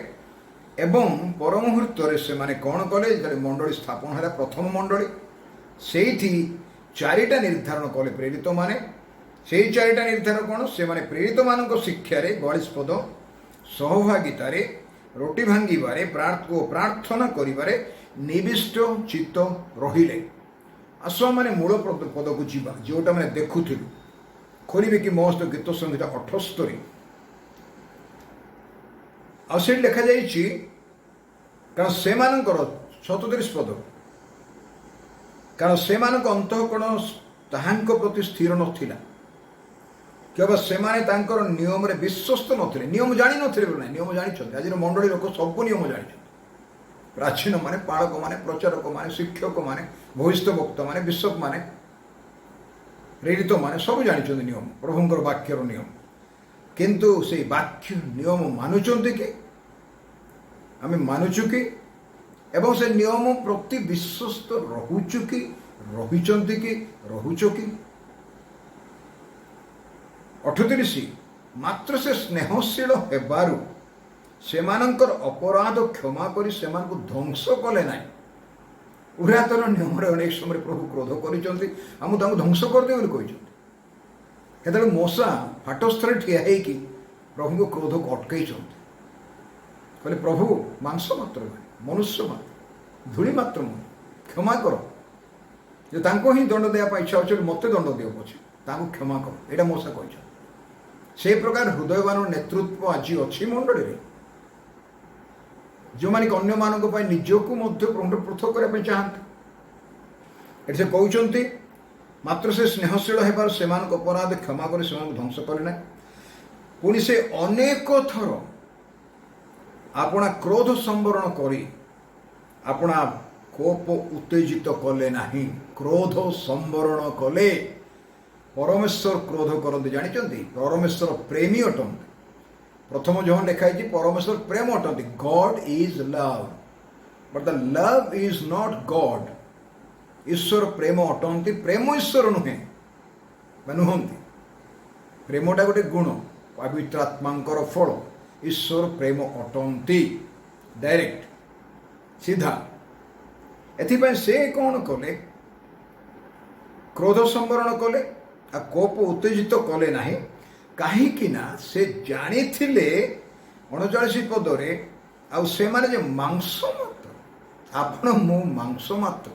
ଏବଂ ପରମୁହୂର୍ତ୍ତରେ ସେମାନେ କ'ଣ କଲେ? ଯେତେବେଳେ ମଣ୍ଡଳୀ ସ୍ଥାପନ ହେଲା, ପ୍ରଥମ ମଣ୍ଡଳୀ, ସେଇଠି 4ଟା ନିର୍ଦ୍ଧାରଣ କଲେ ପ୍ରେରିତମାନେ। ସେଇ 4ଟା ନିର୍ଦ୍ଧାରଣ କ'ଣ? ସେମାନେ ପ୍ରେରିତମାନଙ୍କ ଶିକ୍ଷାରେ, 42 ପଦ, ସହଭାଗିତାରେ, ରୋଟି ଭାଙ୍ଗିବାରେ, ପ୍ରାର୍ଥନା କରିବାରେ ନିବିଷ୍ଟ ଚିତ୍ତ ରହିଲେ। ଆସ ମାନେ ମୂଳ ପଦକୁ ଯିବା, ଯେଉଁଟା ମାନେ ଦେଖୁଥିଲୁ। ଖୋଲିବେ କି ମସ୍ତ ଗୀତ ସଂହିତା 78। ଆଉ ସେଠି ଲେଖାଯାଇଛି, କାରଣ ସେମାନଙ୍କର 37 ପଦ, କାରଣ ସେମାନଙ୍କ ଅନ୍ତଃକରଣ ତାହାଙ୍କ ପ୍ରତି ସ୍ଥିର ନଥିଲା, କେବଳ ସେମାନେ ତାଙ୍କର ନିୟମରେ ବିଶ୍ୱସ୍ତ ନଥିଲେ। ନିୟମ ଜାଣିନଥିଲେ ବୋଲି ନାହିଁ, ନିୟମ ଜାଣିଛନ୍ତି। ଆଜିର ମଣ୍ଡଳୀ ଲୋକ ସବୁ ନିୟମ ଜାଣିଛନ୍ତି। ପ୍ରାଚୀନମାନେ, ପାଳକମାନେ, ପ୍ରଚାରକମାନେ, ଶିକ୍ଷକମାନେ, ଭବିଷ୍ୟତ ବକ୍ତାମାନେ, ବିଶପମାନେ, ପ୍ରେରିତମାନେ ସବୁ ଜାଣିଛନ୍ତି ନିୟମ, ପ୍ରଭୁଙ୍କର ବାକ୍ୟର ନିୟମ। କିନ୍ତୁ ସେଇ ବାକ୍ୟ ନିୟମ ମାନୁଛନ୍ତି କି? ଆମେ ମାନୁଛୁ କି? ଏବଂ ସେ ନିୟମ ପ୍ରତି ବିଶ୍ୱସ୍ତ ରହୁଛୁ କି? ରହିଛନ୍ତି କି? ରହୁଛ କି? 38 ମାତ୍ର ସେ ସ୍ନେହଶୀଳ ହେବାରୁ ସେମାନଙ୍କର ଅପରାଧ କ୍ଷମା କରି ସେମାନଙ୍କୁ ଧ୍ୱଂସ କଲେ ନାହିଁ। ପୁରାତନ ନିୟମରେ ଅନେକ ସମୟରେ ପ୍ରଭୁ କ୍ରୋଧ କରିଛନ୍ତି, ଆଉ ମୁଁ ତାଙ୍କୁ ଧ୍ୱଂସ କରିଦେବି ବୋଲି କହିଛନ୍ତି। ସେତେବେଳେ ମୂଷା ଫାଟସ୍ଥରେ ଠିଆ ହେଇକି ପ୍ରଭୁଙ୍କ କ୍ରୋଧକୁ ଅଟକେଇଛନ୍ତି। କହିଲେ, ପ୍ରଭୁ ମାଂସ ମାତ୍ର ନୁହେଁ, ମନୁଷ୍ୟ ମାତ୍ର, ଧୂଳି ମାତ୍ର ନୁହେଁ, କ୍ଷମା କର। ଯେ ତାଙ୍କୁ ହିଁ ଦଣ୍ଡ ଦେବା ପାଇଁ ଇଚ୍ଛା ଅଛି, ମୋତେ ଦଣ୍ଡ ଦିଅ ପଛେ, ତାଙ୍କୁ କ୍ଷମା କର। ଏଇଟା ମୂଷା କହିଛନ୍ତି। ସେହି ପ୍ରକାର ହୃଦୟବାନ ନେତୃତ୍ୱ ଆଜି ଅଛି ମଣ୍ଡଳୀରେ, ଯେଉଁମାନେ କି ଅନ୍ୟମାନଙ୍କ ପାଇଁ ନିଜକୁ ମଧ୍ୟ ପୃଥକ କରିବା ପାଇଁ ଚାହାନ୍ତି। ଏଠି ସେ କହୁଛନ୍ତି, ମାତ୍ର ସେ ସ୍ନେହଶୀଳ ହେବାରୁ ସେମାନଙ୍କ ଅପରାଧ କ୍ଷମା କରି ସେମାନଙ୍କୁ ଧ୍ୱଂସ କଲେ ନାହିଁ। ପୁଣି ସେ ଅନେକ ଥର ଆପଣା କ୍ରୋଧ ସମ୍ବରଣ କରି ଆପଣା କୋପ ଉତ୍ତେଜିତ କଲେ ନାହିଁ। କ୍ରୋଧ ସମ୍ବରଣ କଲେ। ପରମେଶ୍ୱର କ୍ରୋଧ କରନ୍ତି ଜାଣିଛନ୍ତି? ପରମେଶ୍ୱର ପ୍ରେମୀ ଅଟନ୍ତି। ପ୍ରଥମ ଯୋହନ ଲେଖା ହେଇଛି, ପରମେଶ୍ୱର ପ୍ରେମ ଅଟନ୍ତି। God is love, but the love is not God. ଈଶ୍ୱର ପ୍ରେମ ଅଟନ୍ତି, ପ୍ରେମ ଈଶ୍ୱର ନୁହେଁ ବା ନୁହନ୍ତି। ପ୍ରେମଟା ଗୋଟେ ଗୁଣ, ପବିତ୍ର ଆତ୍ମାଙ୍କର ଫଳ। ଈଶ୍ୱର ପ୍ରେମ ଅଟନ୍ତି, ଡାଇରେକ୍ଟ, ସିଧା। ଏଥିପାଇଁ ସେ କ'ଣ କଲେ? କ୍ରୋଧ ସମ୍ବରଣ କଲେ, କୋପ ଉତ୍ତେଜିତ କଲେ ନାହିଁ, କାହିଁକି ନା ସେ ଜାଣିଥିଲେ 39 ପଦରେ, ଆଉ ସେମାନେ ଯେ ମାଂସ ମାତ୍ର, ଆପଣ ମୁଁ ମାଂସ ମାତ୍ର।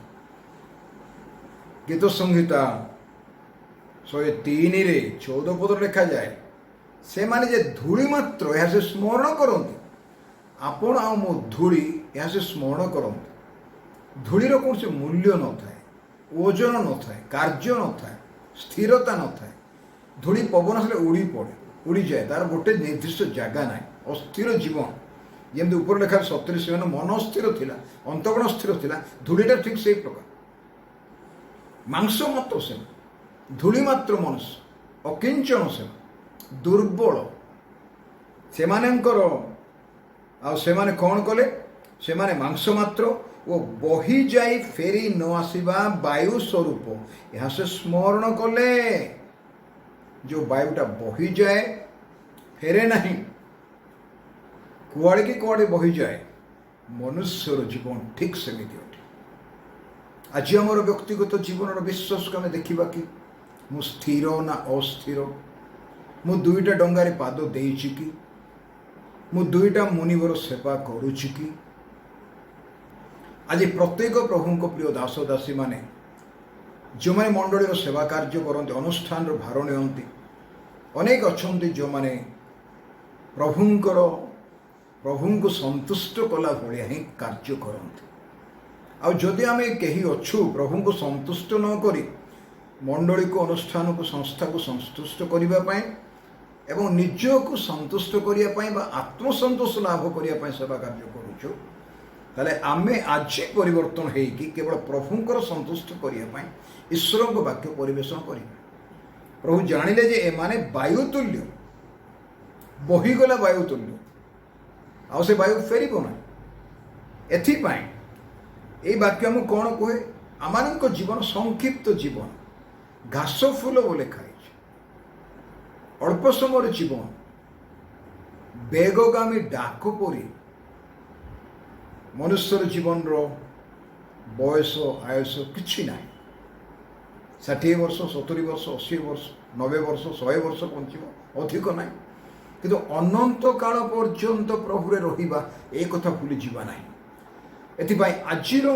ଗୀତ ସଂହିତା 103ରେ 14 ପଦରେ ଲେଖାଯାଏ, ସେମାନେ ଯେ ଧୂଳି ମାତ୍ର ଏହା ସେ ସ୍ମରଣ କରନ୍ତି। ଆପଣ ଆଉ ମୋ ଧୂଳି ଏହା ସେ ସ୍ମରଣ କରନ୍ତି। ଧୂଳିର କୌଣସି ମୂଲ୍ୟ ନଥାଏ, ଓଜନ ନଥାଏ, କାର୍ଯ୍ୟ ନଥାଏ, ସ୍ଥିରତା ନଥାଏ। ଧୂଳି ପବନ ଆସିଲେ ଉଡ଼ି ପଡ଼େ, ଉଡ଼ିଯାଏ, ତାର ଗୋଟେ ନିର୍ଦ୍ଦିଷ୍ଟ ଜାଗା ନାହିଁ, ଅସ୍ଥିର ଜୀବନ। ଯେମିତି ଉପରେ ଲେଖା 70 ସେମାନେ ମନ ସ୍ଥିର ଥିଲା, ଅନ୍ତଃକରଣ ସ୍ଥିର ଥିଲା, ଧୂଳିଟା ଠିକ୍ ସେଇ ପ୍ରକାର। ମାଂସ ମାତ୍ର ସେମାନେ, ଧୂଳି ମାତ୍ର ମନୁଷ୍ୟ, ଅକିଞ୍ଚନ ସେମାନେ, ଦୁର୍ବଳ ସେମାନଙ୍କର। ଆଉ ସେମାନେ କ'ଣ କଲେ? ସେମାନେ ମାଂସ ମାତ୍ର ଓ ବହିଯାଇ ଫେରି ନ ଆସିବା ବାୟୁ ସ୍ୱରୂପ ଏହା ସେ ସ୍ମରଣ କଲେ। ଯେଉଁ ବାୟୁଟା ବହିଯାଏ, ଫେରେ ନାହିଁ, କୁଆଡ଼େ କି କୁଆଡ଼େ ବହିଯାଏ, ମନୁଷ୍ୟର ଜୀବନ ଠିକ୍ ସେମିତି ଅଟେ। ଆଜି ଆମର ବ୍ୟକ୍ତିଗତ ଜୀବନର ବିଶ୍ୱାସକୁ ଆମେ ଦେଖିବା କି ମୁଁ ସ୍ଥିର ନା ଅସ୍ଥିର? ମୁଁ ଦୁଇଟା ଡଙ୍ଗାରେ ପାଦ ଦେଇଛି କି? ମୁଁ ଦୁଇଟା ମୁନିବର ସେବା କରୁଛି କି? ଆଜି ପ୍ରତ୍ୟେକ ପ୍ରଭୁଙ୍କ ପ୍ରିୟ ଦାସ ଦାସୀମାନେ ଯେଉଁମାନେ ମଣ୍ଡଳୀର ସେବା କାର୍ଯ୍ୟ କରନ୍ତି, ଅନୁଷ୍ଠାନର ଭାର ନିଅନ୍ତି, ଅନେକ ଅଛନ୍ତି ଯେଉଁମାନେ ପ୍ରଭୁଙ୍କୁ ସନ୍ତୁଷ୍ଟ କଲା ଭଳିଆ ହିଁ କାର୍ଯ୍ୟ କରନ୍ତି। ଆଉ ଯଦି ଆମେ କେହି ଅଛୁ ପ୍ରଭୁଙ୍କୁ ସନ୍ତୁଷ୍ଟ ନ କରି ମଣ୍ଡଳୀକୁ, ଅନୁଷ୍ଠାନକୁ, ସଂସ୍ଥାକୁ ସନ୍ତୁଷ୍ଟ କରିବା ପାଇଁ ଏବଂ ନିଜକୁ ସନ୍ତୁଷ୍ଟ କରିବା ପାଇଁ ବା ଆତ୍ମସନ୍ତୋଷ ଲାଭ କରିବା ପାଇଁ ସେବା କାର୍ଯ୍ୟ କରୁଛୁ, ତାହେଲେ ଆମେ ଆଜି ପରିବର୍ତ୍ତନ ହେଇକି କେବଳ ପ୍ରଭୁଙ୍କର ସନ୍ତୁଷ୍ଟ କରିବା ପାଇଁ ଈଶ୍ୱରଙ୍କ ବାକ୍ୟ ପରିବେଷଣ କରିବା। ପ୍ରଭୁ ଜାଣିଲେ ଯେ ଏମାନେ ବାୟୁତୁଲ୍ୟ, ବହିଗଲା ବାୟୁତୁଲ୍ୟ, ଆଉ ସେ ବାୟୁ ଫେରିବ ନାହିଁ। ଏଥିପାଇଁ ଏଇ ବାକ୍ୟ ଆମକୁ କ'ଣ କୁହେ? ଆମମାନଙ୍କ ଜୀବନ ସଂକ୍ଷିପ୍ତ ଜୀବନ, ଘାସ ଫୁଲ ବୋଲେ ଖାଇଛି, ଅଳ୍ପ ସମୟର ଜୀବନ, ବେଗଗାମୀ ଡାକ ପରି। ମନୁଷ୍ୟର ଜୀବନର ବୟସ ଆୟୁଷ କିଛି ନାହିଁ। 60 ବର୍ଷ, 70 ବର୍ଷ, 80 ବର୍ଷ, 90 ବର୍ଷ, 100 ବର୍ଷ ବଞ୍ଚିବ, ଅଧିକ ନାହିଁ। କିନ୍ତୁ ଅନନ୍ତ କାଳ ପର୍ଯ୍ୟନ୍ତ ପ୍ରଭୁରେ ରହିବା, ଏ କଥା ଭୁଲିଯିବା ନାହିଁ। ଏଥିପାଇଁ ଆଜିର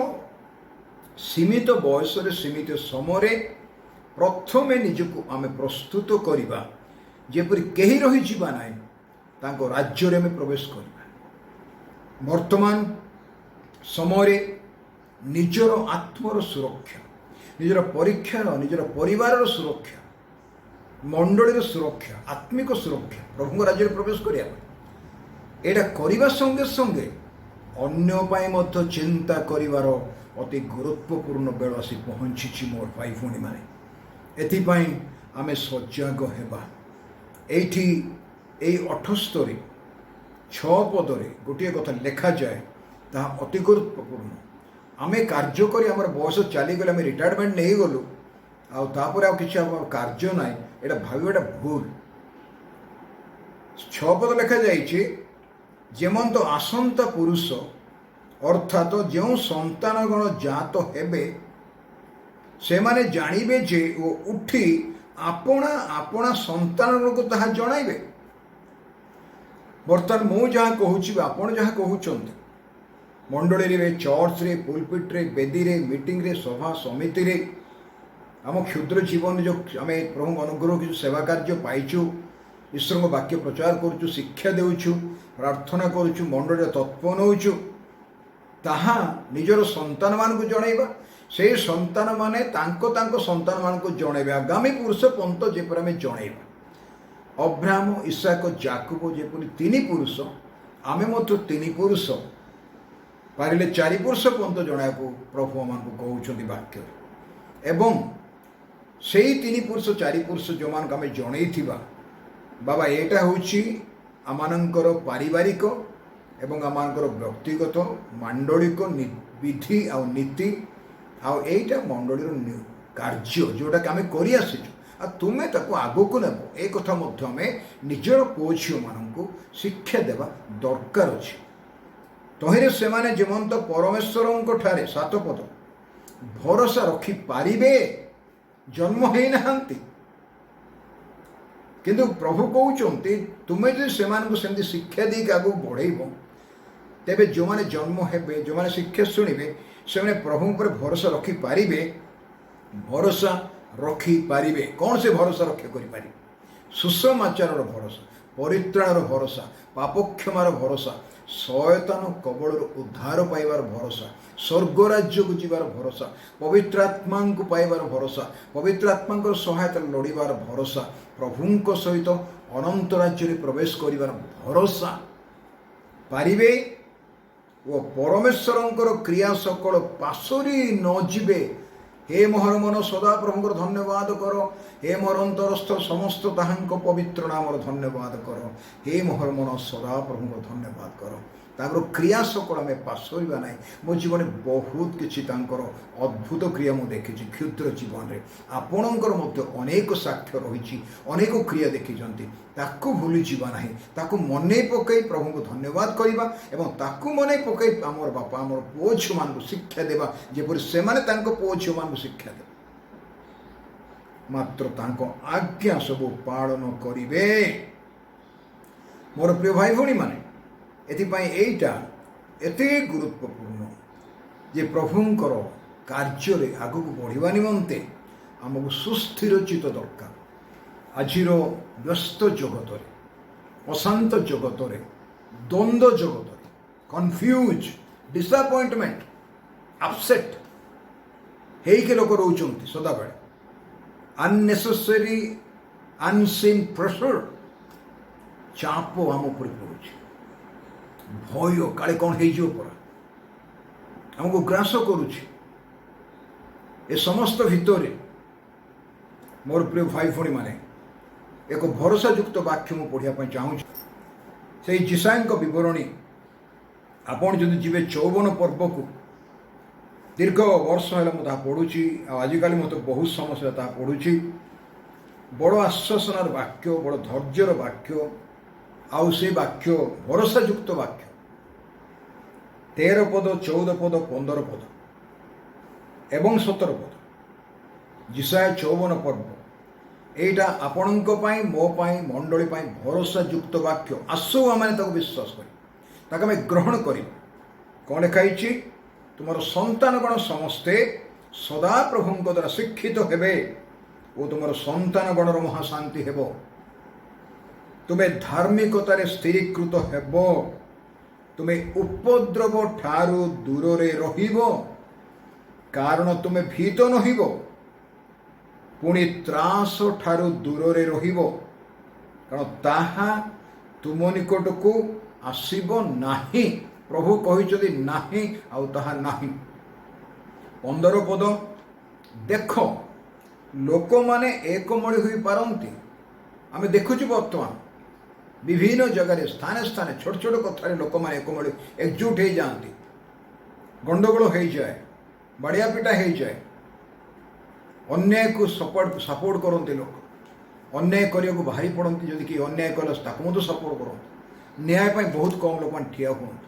ସୀମିତ ବୟସରେ, ସୀମିତ ସମୟରେ ପ୍ରଥମେ ନିଜକୁ ଆମେ ପ୍ରସ୍ତୁତ କରିବା, ଯେପରି କେହି ରହିଯିବା ନାହିଁ, ତାଙ୍କ ରାଜ୍ୟରେ ଆମେ ପ୍ରବେଶ କରିବା। ବର୍ତ୍ତମାନ ସମୟରେ ନିଜର ଆତ୍ମର ସୁରକ୍ଷା, ନିଜର ପରୀକ୍ଷାର, ନିଜର ପରିବାରର ସୁରକ୍ଷା, ମଣ୍ଡଳୀର ସୁରକ୍ଷା, ଆତ୍ମିକ ସୁରକ୍ଷା, ପ୍ରଭୁଙ୍କ ରାଜ୍ୟରେ ପ୍ରବେଶ କରିବା ପାଇଁ, ଏଇଟା କରିବା ସଙ୍ଗେ ସଙ୍ଗେ ଅନ୍ୟ ପାଇଁ ମଧ୍ୟ ଚିନ୍ତା କରିବାର ଅତି ଗୁରୁତ୍ୱପୂର୍ଣ୍ଣ ବେଳ ଆସି ପହଞ୍ଚିଛି ମୋର ଭାଇ ଭଉଣୀମାନେ। ଏଥିପାଇଁ ଆମେ ସଜାଗ ହେବା। ଏଇଠି ଏଇ 78 ପଦରେ ଗୋଟିଏ କଥା ଲେଖାଯାଏ, ତାହା ଅତି ଗୁରୁତ୍ୱପୂର୍ଣ୍ଣ। ଆମେ କାର୍ଯ୍ୟ କରି ଆମର ବୟସ ଚାଲିଗଲେ, ଆମେ ରିଟାୟାରମେଣ୍ଟ ନେଇଗଲୁ, ଆଉ ତାପରେ ଆଉ କିଛି ଆମର କାର୍ଯ୍ୟ ନାହିଁ, ଏଇଟା ଭାବିବାଟା ଭୁଲ। 6 ପଦ ଲେଖାଯାଇଛି, ଯେମନ୍ତ ଆସନ୍ତା ପୁରୁଷ ଅର୍ଥାତ ଯେଉଁ ସନ୍ତାନଗଣ ଜାତ ହେବେ, ସେମାନେ ଜାଣିବେ ଯେ ଓ ଉଠି ଆପଣା ଆପଣା ସନ୍ତାନମାନଙ୍କୁ ତାହା ଜଣାଇବେ। ବର୍ତ୍ତମାନ ମୁଁ ଯାହା କହୁଛି ବା ଆପଣ ଯାହା କହୁଛନ୍ତି, ମଣ୍ଡଳୀରେ, ଚର୍ଚ୍ଚରେ, ପୁଲପିଟରେ, ବେଦୀରେ, ମିଟିଂରେ, ସଭା ସମିତିରେ, ଆମ କ୍ଷୁଦ୍ର ଜୀବନରେ ଯେଉଁ ଆମେ ପ୍ରଭୁଙ୍କ ଅନୁଗ୍ରହ କିଛି ସେବା କାର୍ଯ୍ୟ ପାଇଛୁ, ଈଶ୍ୱରଙ୍କ ବାକ୍ୟ ପ୍ରଚାର କରୁଛୁ, ଶିକ୍ଷା ଦେଉଛୁ, ପ୍ରାର୍ଥନା କରୁଛୁ, ମଣ୍ଡଳୀର ତତ୍ତ୍ୱ ନେଉଛୁ, ତାହା ନିଜର ସନ୍ତାନମାନଙ୍କୁ ଜଣାଇବା। ସେଇ ସନ୍ତାନମାନେ ତାଙ୍କ ସନ୍ତାନମାନଙ୍କୁ ଜଣାଇବେ। ଆଗାମୀ ପୁରୁଷ ପର୍ଯ୍ୟନ୍ତ ଯେପରି ଆମେ ଜଣାଇବା। ଅବ୍ରାହମ, ଇସାକ, ଯାକୋବ ଯେପରି 3 ପୁରୁଷ, ଆମେ ମଧ୍ୟ 3 ପୁରୁଷ, ପାରିଲେ 4 ପୁରୁଷ ପର୍ଯ୍ୟନ୍ତ ଜଣାଇବାକୁ ପ୍ରଭୁ ଆମମାନଙ୍କୁ କହୁଛନ୍ତି ବାକ୍ୟରେ। ଏବଂ ସେଇ 3 ପୁରୁଷ 4 ପୁରୁଷ ଯେଉଁମାନଙ୍କୁ ଆମେ ଜଣେଇଥିବା, ବାବା ଏଇଟା ହେଉଛି ଆମମାନଙ୍କର ପାରିବାରିକ ଏବଂ ଆମମାନଙ୍କର ବ୍ୟକ୍ତିଗତ ମାଣ୍ଡଳିକ ବିଧି ଆଉ ନୀତି, ଆଉ ଏଇଟା ମଣ୍ଡଳୀର କାର୍ଯ୍ୟ ଯେଉଁଟାକି ଆମେ କରିଆସିଛୁ, ଆଉ ତୁମେ ତାକୁ ଆଗକୁ ନେବ। ଏ କଥା ମଧ୍ୟ ଆମେ ନିଜର ପୁଅ ଝିଅମାନଙ୍କୁ ଶିକ୍ଷା ଦେବା ଦରକାର ଅଛି। ତହିଁରେ ସେମାନେ ଯେମନ୍ତ ପରମେଶ୍ୱରଙ୍କ ଠାରେ 7 ପଦ ଭରସା ରଖିପାରିବେ, ଜନ୍ମ ହେଇନାହାନ୍ତି, କିନ୍ତୁ ପ୍ରଭୁ କହୁଛନ୍ତି ତୁମେ ଯଦି ସେମାନଙ୍କୁ ସେମିତି ଶିକ୍ଷା ଦେଇକି ଆଗକୁ ବଢ଼େଇବ, ତେବେ ଯେଉଁମାନେ ଜନ୍ମ ହେବେ, ଯେଉଁମାନେ ଶିକ୍ଷା ଶୁଣିବେ, ସେମାନେ ପ୍ରଭୁ ଉପରେ ଭରସା ରଖିପାରିବେ। ଭରସା ରଖିପାରିବେ କ'ଣ? ସେ ଭରସା ରକ୍ଷା କରିପାରିବେ? ସୁସମାଚାରର ଭରସା, ପରିତ୍ରାଣର ଭରସା, ପାପକ୍ଷମାର ଭରସା, ଶୟତାନ କବଳରୁ ଉଦ୍ଧାର ପାଇବାର ଭରସା, ସ୍ୱର୍ଗ ରାଜ୍ୟକୁ ଯିବାର ଭରସା, ପବିତ୍ର ଆତ୍ମାଙ୍କୁ ପାଇବାର ଭରସା, ପବିତ୍ର ଆତ୍ମାଙ୍କର ସହାୟତାରେ ଲଢ଼ିବାର ଭରସା, ପ୍ରଭୁଙ୍କ ସହିତ ଅନନ୍ତ ରାଜ୍ୟରେ ପ୍ରବେଶ କରିବାର ଭରସା ପାରିବେ ଓ ପରମେଶ୍ୱରଙ୍କର କ୍ରିୟା ସକଳ ପାଶୋରି ନ ଯିବେ। ହେ ମୋହର ମନ ସଦା ପ୍ରଭୁଙ୍କର ଧନ୍ୟବାଦ କର। ହେ ମୋହର ଅନ୍ତରସ୍ଥ ସମସ୍ତ ତାହାଙ୍କ ପବିତ୍ର ନାମର ଧନ୍ୟବାଦ କର। ହେ ମୋହର ମନ ସଦା ପ୍ରଭୁଙ୍କର ଧନ୍ୟବାଦ କର। ତାଙ୍କର କ୍ରିୟା ସକଳ ଆମେ ପାଶୋରିବା ନାହିଁ। ମୋ ଜୀବନରେ ବହୁତ କିଛି ତାଙ୍କର ଅଦ୍ଭୁତ କ୍ରିୟା ମୁଁ ଦେଖିଛି କ୍ଷୁଦ୍ର ଜୀବନରେ। ଆପଣଙ୍କର ମଧ୍ୟ ଅନେକ ସାକ୍ଷ୍ୟ ରହିଛି, ଅନେକ କ୍ରିୟା ଦେଖିଛନ୍ତି। ତାକୁ ଭୁଲିଯିବା ନାହିଁ, ତାକୁ ମନେ ପକାଇ ପ୍ରଭୁଙ୍କୁ ଧନ୍ୟବାଦ କରିବା ଏବଂ ତାକୁ ମନେ ପକାଇ ଆମର ବାପା, ଆମର ପୁଅ ଝିଅମାନଙ୍କୁ ଶିକ୍ଷା ଦେବା, ଯେପରି ସେମାନେ ତାଙ୍କ ପୁଅ ଝିଅମାନଙ୍କୁ ଶିକ୍ଷା ଦେବେ। ମାତ୍ର ତାଙ୍କ ଆଜ୍ଞା ସବୁ ପାଳନ କରିବେ। ମୋର ପ୍ରିୟ ଭାଇ ଭଉଣୀମାନେ, ଏଥିପାଇଁ ଏଇଟା ଏତେ ଗୁରୁତ୍ୱପୂର୍ଣ୍ଣ ଯେ ପ୍ରଭୁଙ୍କର କାର୍ଯ୍ୟରେ ଆଗକୁ ବଢ଼ିବା ନିମନ୍ତେ ଆମକୁ ସୁସ୍ଥିର ଚିତ୍ତ ଦରକାର। ଆଜିର ବ୍ୟସ୍ତ ଜଗତରେ, ଅଶାନ୍ତ ଜଗତରେ, ଦ୍ୱନ୍ଦ୍ୱ ଜଗତରେ, କନଫ୍ୟୁଜ୍, ଡିସଆପଏଣ୍ଟମେଣ୍ଟ, ଆପସେଟ୍ ହେଇକି ଲୋକ ରହୁଛନ୍ତି ସଦାବେଳେ। ଅନନେସେସରି ଅନସିନ୍ ପ୍ରେସର, ଚାପ ଆମ ଉପରେ ପଡ଼ୁଛି। ଭୟ, କାଳେ କ'ଣ ହେଇଯିବ ପରା, ଆମକୁ ଗ୍ରାସ କରୁଛି। ଏ ସମସ୍ତ ଭିତରେ ମୋର ପ୍ରିୟ ଭାଇ ଭଉଣୀମାନେ, ଏକ ଭରସାଯୁକ୍ତ ବାକ୍ୟ ମୁଁ ପଢ଼ିବା ପାଇଁ ଚାହୁଁଛି। ସେଇ ଯିଶାୟଙ୍କ ବିବରଣୀ ଆପଣ ଯଦି ଯିବେ 54 ପର୍ବକୁ, ଦୀର୍ଘ ବର୍ଷ ହେଲା ମୁଁ ତାହା ପଢ଼ୁଛି, ଆଉ ଆଜିକାଲି ମୋତେ ବହୁତ ସମସ୍ୟା ହେଲା ତାହା ପଢ଼ୁଛି। ବଡ଼ ଆଶ୍ୱାସନାର ବାକ୍ୟ, ବଡ଼ ଧୈର୍ଯ୍ୟର ବାକ୍ୟ, ଆଉ ସେ ବାକ୍ୟ ଭରସାଯୁକ୍ତ ବାକ୍ୟ। 13 ପଦ, 14 ପଦ, 15 ପଦ ଏବଂ 17 ପଦ, ଯିଶାୟ 54 ପର୍ବ। ଏଇଟା ଆପଣଙ୍କ ପାଇଁ, ମୋ ପାଇଁ, ମଣ୍ଡଳୀ ପାଇଁ ଭରସାଯୁକ୍ତ ବାକ୍ୟ। ଆସୁ ଆମେ ତାକୁ ବିଶ୍ୱାସ କରି ତାକୁ ଆମେ ଗ୍ରହଣ କରିବା। କ'ଣ ଲେଖା ହେଇଛି? ତୁମର ସନ୍ତାନଗଣ ସମସ୍ତେ ସଦା ପ୍ରଭୁଙ୍କ ଦ୍ୱାରା ଶିକ୍ଷିତ ହେବେ ଓ ତୁମର ସନ୍ତାନଗଣର ମହାଶାନ୍ତି ହେବ। ତୁମେ ଧାର୍ମିକତାରେ ସ୍ଥିରୀକୃତ ହେବ। ତୁମେ ଉପଦ୍ରବ ଠାରୁ ଦୂରରେ ରହିବ, କାରଣ ତୁମେ ଭୀତ ନହିବ। ପୁଣି ତ୍ରାସ ଠାରୁ ଦୂରରେ ରହିବ, କାରଣ ତାହା ତୁମ ନିକଟକୁ ଆସିବ ନାହିଁ। ପ୍ରଭୁ କହିଛନ୍ତି ନାହିଁ, ଆଉ ତାହା ନାହିଁ। 15 ପଦ, ଦେଖ ଲୋକମାନେ ଏକମଳି ହୋଇପାରନ୍ତି। ଆମେ ଦେଖୁଛୁ ବର୍ତ୍ତମାନ ବିଭିନ୍ନ ଜାଗାରେ, ସ୍ଥାନେ ସ୍ଥାନେ, ଛୋଟ ଛୋଟ କଥାରେ ଲୋକମାନେ ଏକମଳି ଏକଜୁଟ ହେଇଯାଆନ୍ତି। ଗଣ୍ଡଗୋଳ ହେଇଯାଏ, ବାଡ଼ିଆ ପିଟା ହେଇଯାଏ, ଅନ୍ୟାୟକୁ ସପୋର୍ଟ କରନ୍ତି ଲୋକ, ଅନ୍ୟାୟ କରିବାକୁ ବାହାରି ପଡ଼ନ୍ତି। ଯଦି କିଏ ଅନ୍ୟାୟ କଲେ ତାକୁ ମଧ୍ୟ ସପୋର୍ଟ କରନ୍ତି। ନ୍ୟାୟ ପାଇଁ ବହୁତ କମ୍ ଲୋକମାନେ ଠିଆ ହୁଅନ୍ତି।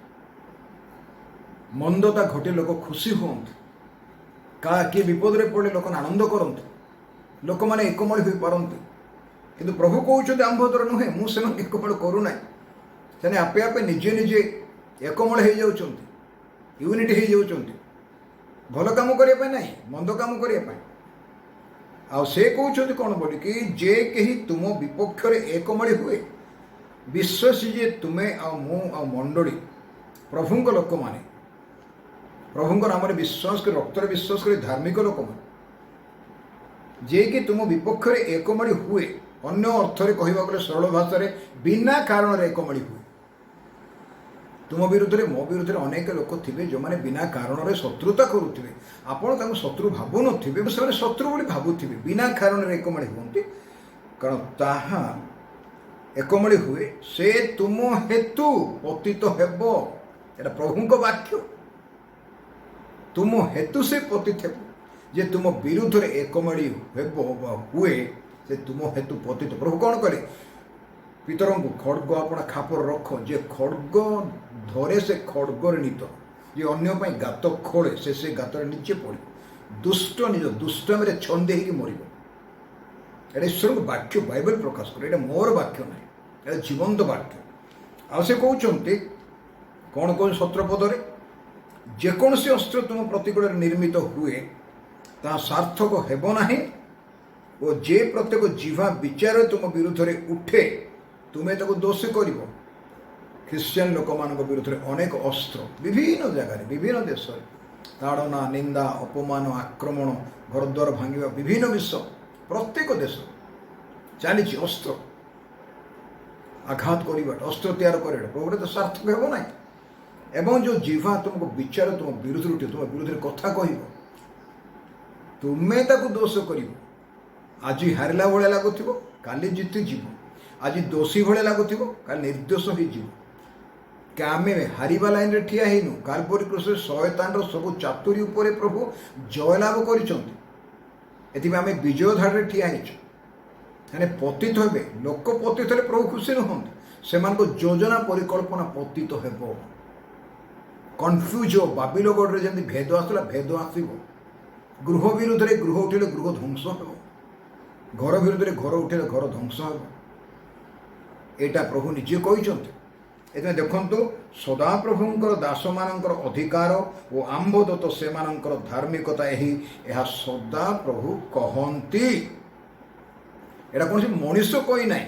ମନ୍ଦତା ଘଟେ ଲୋକ ଖୁସି ହୁଅନ୍ତି, କିଏ ବିପଦରେ ପଡ଼ିଲେ ଲୋକମାନେ ଆନନ୍ଦ କରନ୍ତି। ଲୋକମାନେ ଏକମଳି ହୋଇପାରନ୍ତି, କିନ୍ତୁ ପ୍ରଭୁ କହୁଛନ୍ତି ଆମ୍ଭ ଦ୍ୱାରା ନୁହେଁ, ମୁଁ ସେମାନଙ୍କୁ ଏକମଳ କରୁନାହିଁ। ସେମାନେ ଆପେ ଆପେ ନିଜେ ନିଜେ ଏକମଳ ହେଇଯାଉଛନ୍ତି, ୟୁନିଟ୍ ହେଇଯାଉଛନ୍ତି, ଭଲ କାମ କରିବା ପାଇଁ ନାହିଁ, ମନ୍ଦ କାମ କରିବା ପାଇଁ। ଆଉ ସେ କହୁଛନ୍ତି କ'ଣ ବୋଲିକି, ଯେ କେହି ତୁମ ବିପକ୍ଷରେ ଏକମଳି ହୁଏ। ବିଶ୍ୱାସୀ ଯେ ତୁମେ ଆଉ ମୁଁ ଆଉ ମଣ୍ଡଳୀ, ପ୍ରଭୁଙ୍କ ଲୋକମାନେ, ପ୍ରଭୁଙ୍କ ନାମରେ ବିଶ୍ୱାସ କରି, ରକ୍ତରେ ବିଶ୍ୱାସ କରି ଧାର୍ମିକ ଲୋକମାନେ, ଯିଏକି ତୁମ ବିପକ୍ଷରେ ଏକମଳି ହୁଏ। ଅନ୍ୟ ଅର୍ଥରେ କହିବାକୁ ଗଲେ, ସରଳ ଭାଷାରେ, ବିନା କାରଣରେ ଏକମଳି ହୁଏ। ତୁମ ବିରୁଦ୍ଧରେ, ମୋ ବିରୁଦ୍ଧରେ ଅନେକ ଲୋକ ଥିବେ ଯେଉଁମାନେ ବିନା କାରଣରେ ଶତ୍ରୁତା କରୁଥିବେ। ଆପଣ ତାଙ୍କୁ ଶତ୍ରୁ ଭାବୁନଥିବେ, ସେମାନେ ଶତ୍ରୁ ବୋଲି ଭାବୁଥିବେ। ବିନା କାରଣରେ ଏକମଳି ହୁଅନ୍ତି, କାରଣ ତାହା ଏକମଳି ହୁଏ, ସେ ତୁମ ହେତୁ ପତିତ ହେବ। ଏଇଟା ପ୍ରଭୁଙ୍କ ବାକ୍ୟ। ତୁମ ହେତୁ ସେ ପତିତ ହେବ। ଯେ ତୁମ ବିରୁଦ୍ଧରେ ଏକମଳି ହେବ ବା ହୁଏ, ସେ ତୁମ ହେତୁ ପତିତ। ପ୍ରଭୁ କ'ଣ କରେ? ପିତରଙ୍କୁ ଖଡ଼୍ଗ ଆପଣ ଖାପର ରଖ। ଯେ ଖଡ଼୍ଗ ଧରେ ସେ ଖଡ଼୍ଗରେ ନିତ। ଯେ ଅନ୍ୟ ପାଇଁ ଗାତ ଖୋଳେ, ସେ ଗାତରେ ନିଜେ ପଡ଼ିବ। ଦୁଷ୍ଟ ନିଜ ଦୁଷ୍ଟାମିରେ ଛନ୍ଦି ହେଇକି ମରିବ। এটা ଈଶ୍ୱରଙ୍କ ବାକ୍ୟ ବାଇବେଲ ପ୍ରକାଶ କରେ। ଏଇଟା ମୋର ବାକ୍ୟ ନାହିଁ, ଏଇଟା ଜୀବନ୍ତ ବାକ୍ୟ। ଆଉ ସେ କହୁଛନ୍ତି କ'ଣ କହୁଛନ୍ତି 17 ପଦରେ, ଯେକୌଣସି ଅସ୍ତ୍ର ତୁମ ପ୍ରତିକୂଳରେ ନିର୍ମିତ ହୁଏ ତାହା ସାର୍ଥକ ହେବ ନାହିଁ ଓ ଯେ ପ୍ରତ୍ୟେକ ଜିହ୍ବା ବିଚାରରେ ତୁମ ବିରୁଦ୍ଧରେ ଉଠେ ତୁମେ ତାକୁ ଦୋଷୀ କରିବ। ଖ୍ରୀଷ୍ଟିଆନ ଲୋକମାନଙ୍କ ବିରୁଦ୍ଧରେ ଅନେକ ଅସ୍ତ୍ର ବିଭିନ୍ନ ଜାଗାରେ ବିଭିନ୍ନ ଦେଶରେ ତାଡ଼ନା, ନିନ୍ଦା, ଅପମାନ, ଆକ୍ରମଣ, ଘରଦ୍ୱାର ଭାଙ୍ଗିବା, ବିଭିନ୍ନ ବିଷୟ ପ୍ରତ୍ୟେକ ଦେଶ ଚାଲିଛି। ଅସ୍ତ୍ର ଆଘାତ କରିବା, ଅସ୍ତ୍ର ତିଆର କରିବା ପ୍ରଭୁରେ ତ ସାର୍ଥକ ହେବ ନାହିଁ। ଏବଂ ଯେଉଁ ଜିହ୍ବା ତୁମକୁ ବିଚାର ତୁମ ବିରୁଦ୍ଧରେ ଉଠେ, ତୁମ ବିରୁଦ୍ଧରେ କଥା କହିବ, ତୁମେ ତାକୁ ଦୋଷ କରିବ। ଆଜି ହାରିଲା ଭଳିଆ ଲାଗୁଥିବ, କାଲି ଜିତିଯିବ। ଆଜି ଦୋଷୀ ଭଳିଆ ଲାଗୁଥିବ, କାଲି ନିର୍ଦ୍ଦୋଷ ହୋଇଯିବ। କି ଆମେ ହାରିବା ଲାଇନରେ ଠିଆ ହେଇନୁ। କାଲବରୀ କ୍ରୁଶରେ ଶୟତାନର ସବୁ ଚାତୁରୀ ଉପରେ ପ୍ରଭୁ ଜୟଲାଭ କରିଛନ୍ତି। ଏଥିପାଇଁ ଆମେ ବିଜୟ ଧାଡ଼ିରେ ଠିଆ ହେଇଛୁ। ମାନେ ପତିତ ହେବେ ଲୋକ, ପତିତ ହେଲେ ପ୍ରଭୁ ଖୁସି ନୁହନ୍ତି। ସେମାନଙ୍କ ଯୋଜନା ପରିକଳ୍ପନା ପତିତ ହେବ। କନଫ୍ୟୁଜ ହେବ। ବାବିଲଗଡ଼ରେ ଯେମିତି ଭେଦ ଆସୁଥିଲା, ଭେଦ ଆସିବ। ଗୃହ ବିରୁଦ୍ଧରେ ଗୃହ ଉଠିଲେ ଗୃହ ଧ୍ୱଂସ ହେବ। ଘର ବିରୁଦ୍ଧରେ ଘର ଉଠିଲେ ଘର ଧ୍ୱଂସ ହେବ। ଏଇଟା ପ୍ରଭୁ ନିଜେ କହିଛନ୍ତି। ଏଥିପାଇଁ ଦେଖନ୍ତୁ, ସଦାପ୍ରଭୁଙ୍କର ଦାସମାନଙ୍କର ଅଧିକାର ଓ ଆମ୍ଭଦତ୍ତ ସେମାନଙ୍କର ଧାର୍ମିକତା ଏହା ସଦାପ୍ରଭୁ କହନ୍ତି। ଏଇଟା କୌଣସି ମଣିଷ କହିନାହିଁ,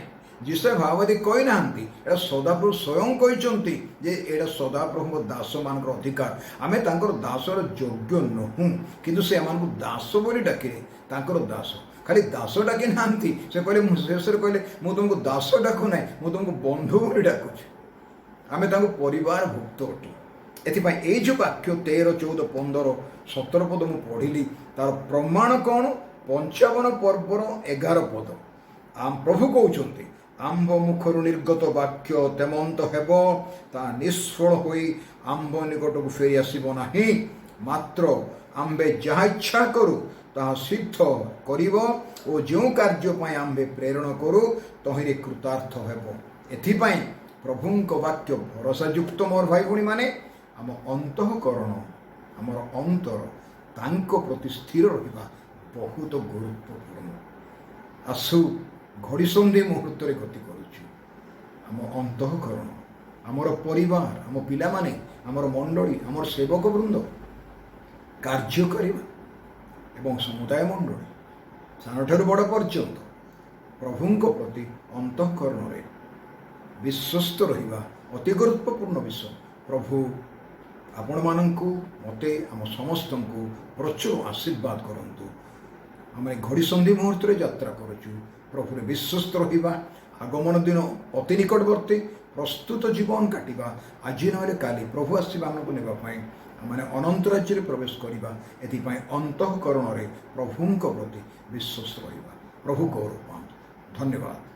ଯିଶା ଭାବବାଦୀ କହିନାହାନ୍ତି। ଏଇଟା ସଦାପ୍ରଭୁ ସ୍ୱୟଂ କହିଛନ୍ତି ଯେ ଏଇଟା ସଦାପ୍ରଭୁଙ୍କ ଦାସମାନଙ୍କର ଅଧିକାର। ଆମେ ତାଙ୍କର ଦାସର ଯୋଗ୍ୟ ନୁହଁ, କିନ୍ତୁ ସେ ଏମାନଙ୍କୁ ଦାସ ବୋଲି ଡାକିଲେ, ତାଙ୍କର ଦାସ। ଖାଲି ଦାସ ଡାକି ନାହାନ୍ତି। ସେ କହିଲେ, ଶେଷରେ କହିଲେ, ମୁଁ ତୁମକୁ ଦାସ ଡାକୁ ନାହିଁ, ମୁଁ ତୁମକୁ ବନ୍ଧୁ ବୋଲି ଡାକୁଛି। ଆମେ ତାଙ୍କୁ ପରିବାର ଭୁକ୍ତ ଅଟୁ। ଏଥିପାଇଁ ଏଇ ଯେଉଁ ବାକ୍ୟ 13, 14, 15, 17 ପଦ ମୁଁ ପଢ଼ିଲି, ତାର ପ୍ରମାଣ କ'ଣ? 55 ପର୍ବର 11 ପଦ। ପ୍ରଭୁ କହୁଛନ୍ତି, ଆମ୍ଭ ମୁଖରୁ ନିର୍ଗତ ବାକ୍ୟ ତେମନ୍ତ ହେବ, ତାହା ନିଷ୍ଫଳ ହୋଇ ଆମ୍ଭ ନିକଟକୁ ଫେରି ଆସିବ ନାହିଁ। ମାତ୍ର ଆମ୍ଭେ ଯାହା ଇଚ୍ଛା କରୁ ତାହା ସିଦ୍ଧ କରିବ ଓ ଯେଉଁ କାର୍ଯ୍ୟ ପାଇଁ ଆମ୍ଭେ ପ୍ରେରଣ କରୁ ତହିଁରେ କୃତାର୍ଥ ହେବ। ଏଥିପାଇଁ ପ୍ରଭୁଙ୍କ ବାକ୍ୟ ଭରସାଯୁକ୍ତ। ମୋର ଭାଇ ଭଉଣୀମାନେ, ଆମ ଅନ୍ତଃକରଣ, ଆମର ଅନ୍ତର ତାଙ୍କ ପ୍ରତି ସ୍ଥିର ରହିବା ବହୁତ ଗୁରୁତ୍ୱପୂର୍ଣ୍ଣ। ଆସୁ ଘଡ଼ିସନ୍ଧି ମୁହୂର୍ତ୍ତରେ ଗତି କରୁଛୁ। ଆମ ଅନ୍ତଃକରଣ, ଆମର ପରିବାର, ଆମ ପିଲାମାନେ, ଆମର ମଣ୍ଡଳୀ, ଆମର ସେବକ ବୃନ୍ଦ କାର୍ଯ୍ୟ କରିବା ଏବଂ ସମୁଦାୟ ମଣ୍ଡଳୀ ସାନଠାରୁ ବଡ଼ ପର୍ଯ୍ୟନ୍ତ ପ୍ରଭୁଙ୍କ ପ୍ରତି ଅନ୍ତଃକରଣରେ ବିଶ୍ୱସ୍ତ ରହିବା ଅତି ଗୁରୁତ୍ୱପୂର୍ଣ୍ଣ ବିଷୟ। ପ୍ରଭୁ ଆପଣମାନଙ୍କୁ, ମୋତେ, ଆମ ସମସ୍ତଙ୍କୁ ପ୍ରଚୁର ଆଶୀର୍ବାଦ କରନ୍ତୁ। ଆମେ ଘଡ଼ିସନ୍ଧି ମୁହୂର୍ତ୍ତରେ ଯାତ୍ରା କରୁଛୁ। ପ୍ରଭୁରେ ବିଶ୍ୱସ୍ତ ରହିବା। ଆଗମନ ଦିନ ଅତି ନିକଟବର୍ତ୍ତୀ। ପ୍ରସ୍ତୁତ ଜୀବନ କାଟିବା। ଆଜି ନହେଲେ କାଲି ପ୍ରଭୁ ଆସିବା ଆମକୁ ନେବା ପାଇଁ। ଆମେ ଅନନ୍ତ ରାଜ୍ୟରେ ପ୍ରବେଶ କରିବା। ଏଥିପାଇଁ ଅନ୍ତଃକରଣରେ ପ୍ରଭୁଙ୍କ ପ୍ରତି ବିଶ୍ୱସ୍ତ ରହିବା। ପ୍ରଭୁ ଗୌରବ ପାଆନ୍ତୁ। ଧନ୍ୟବାଦ।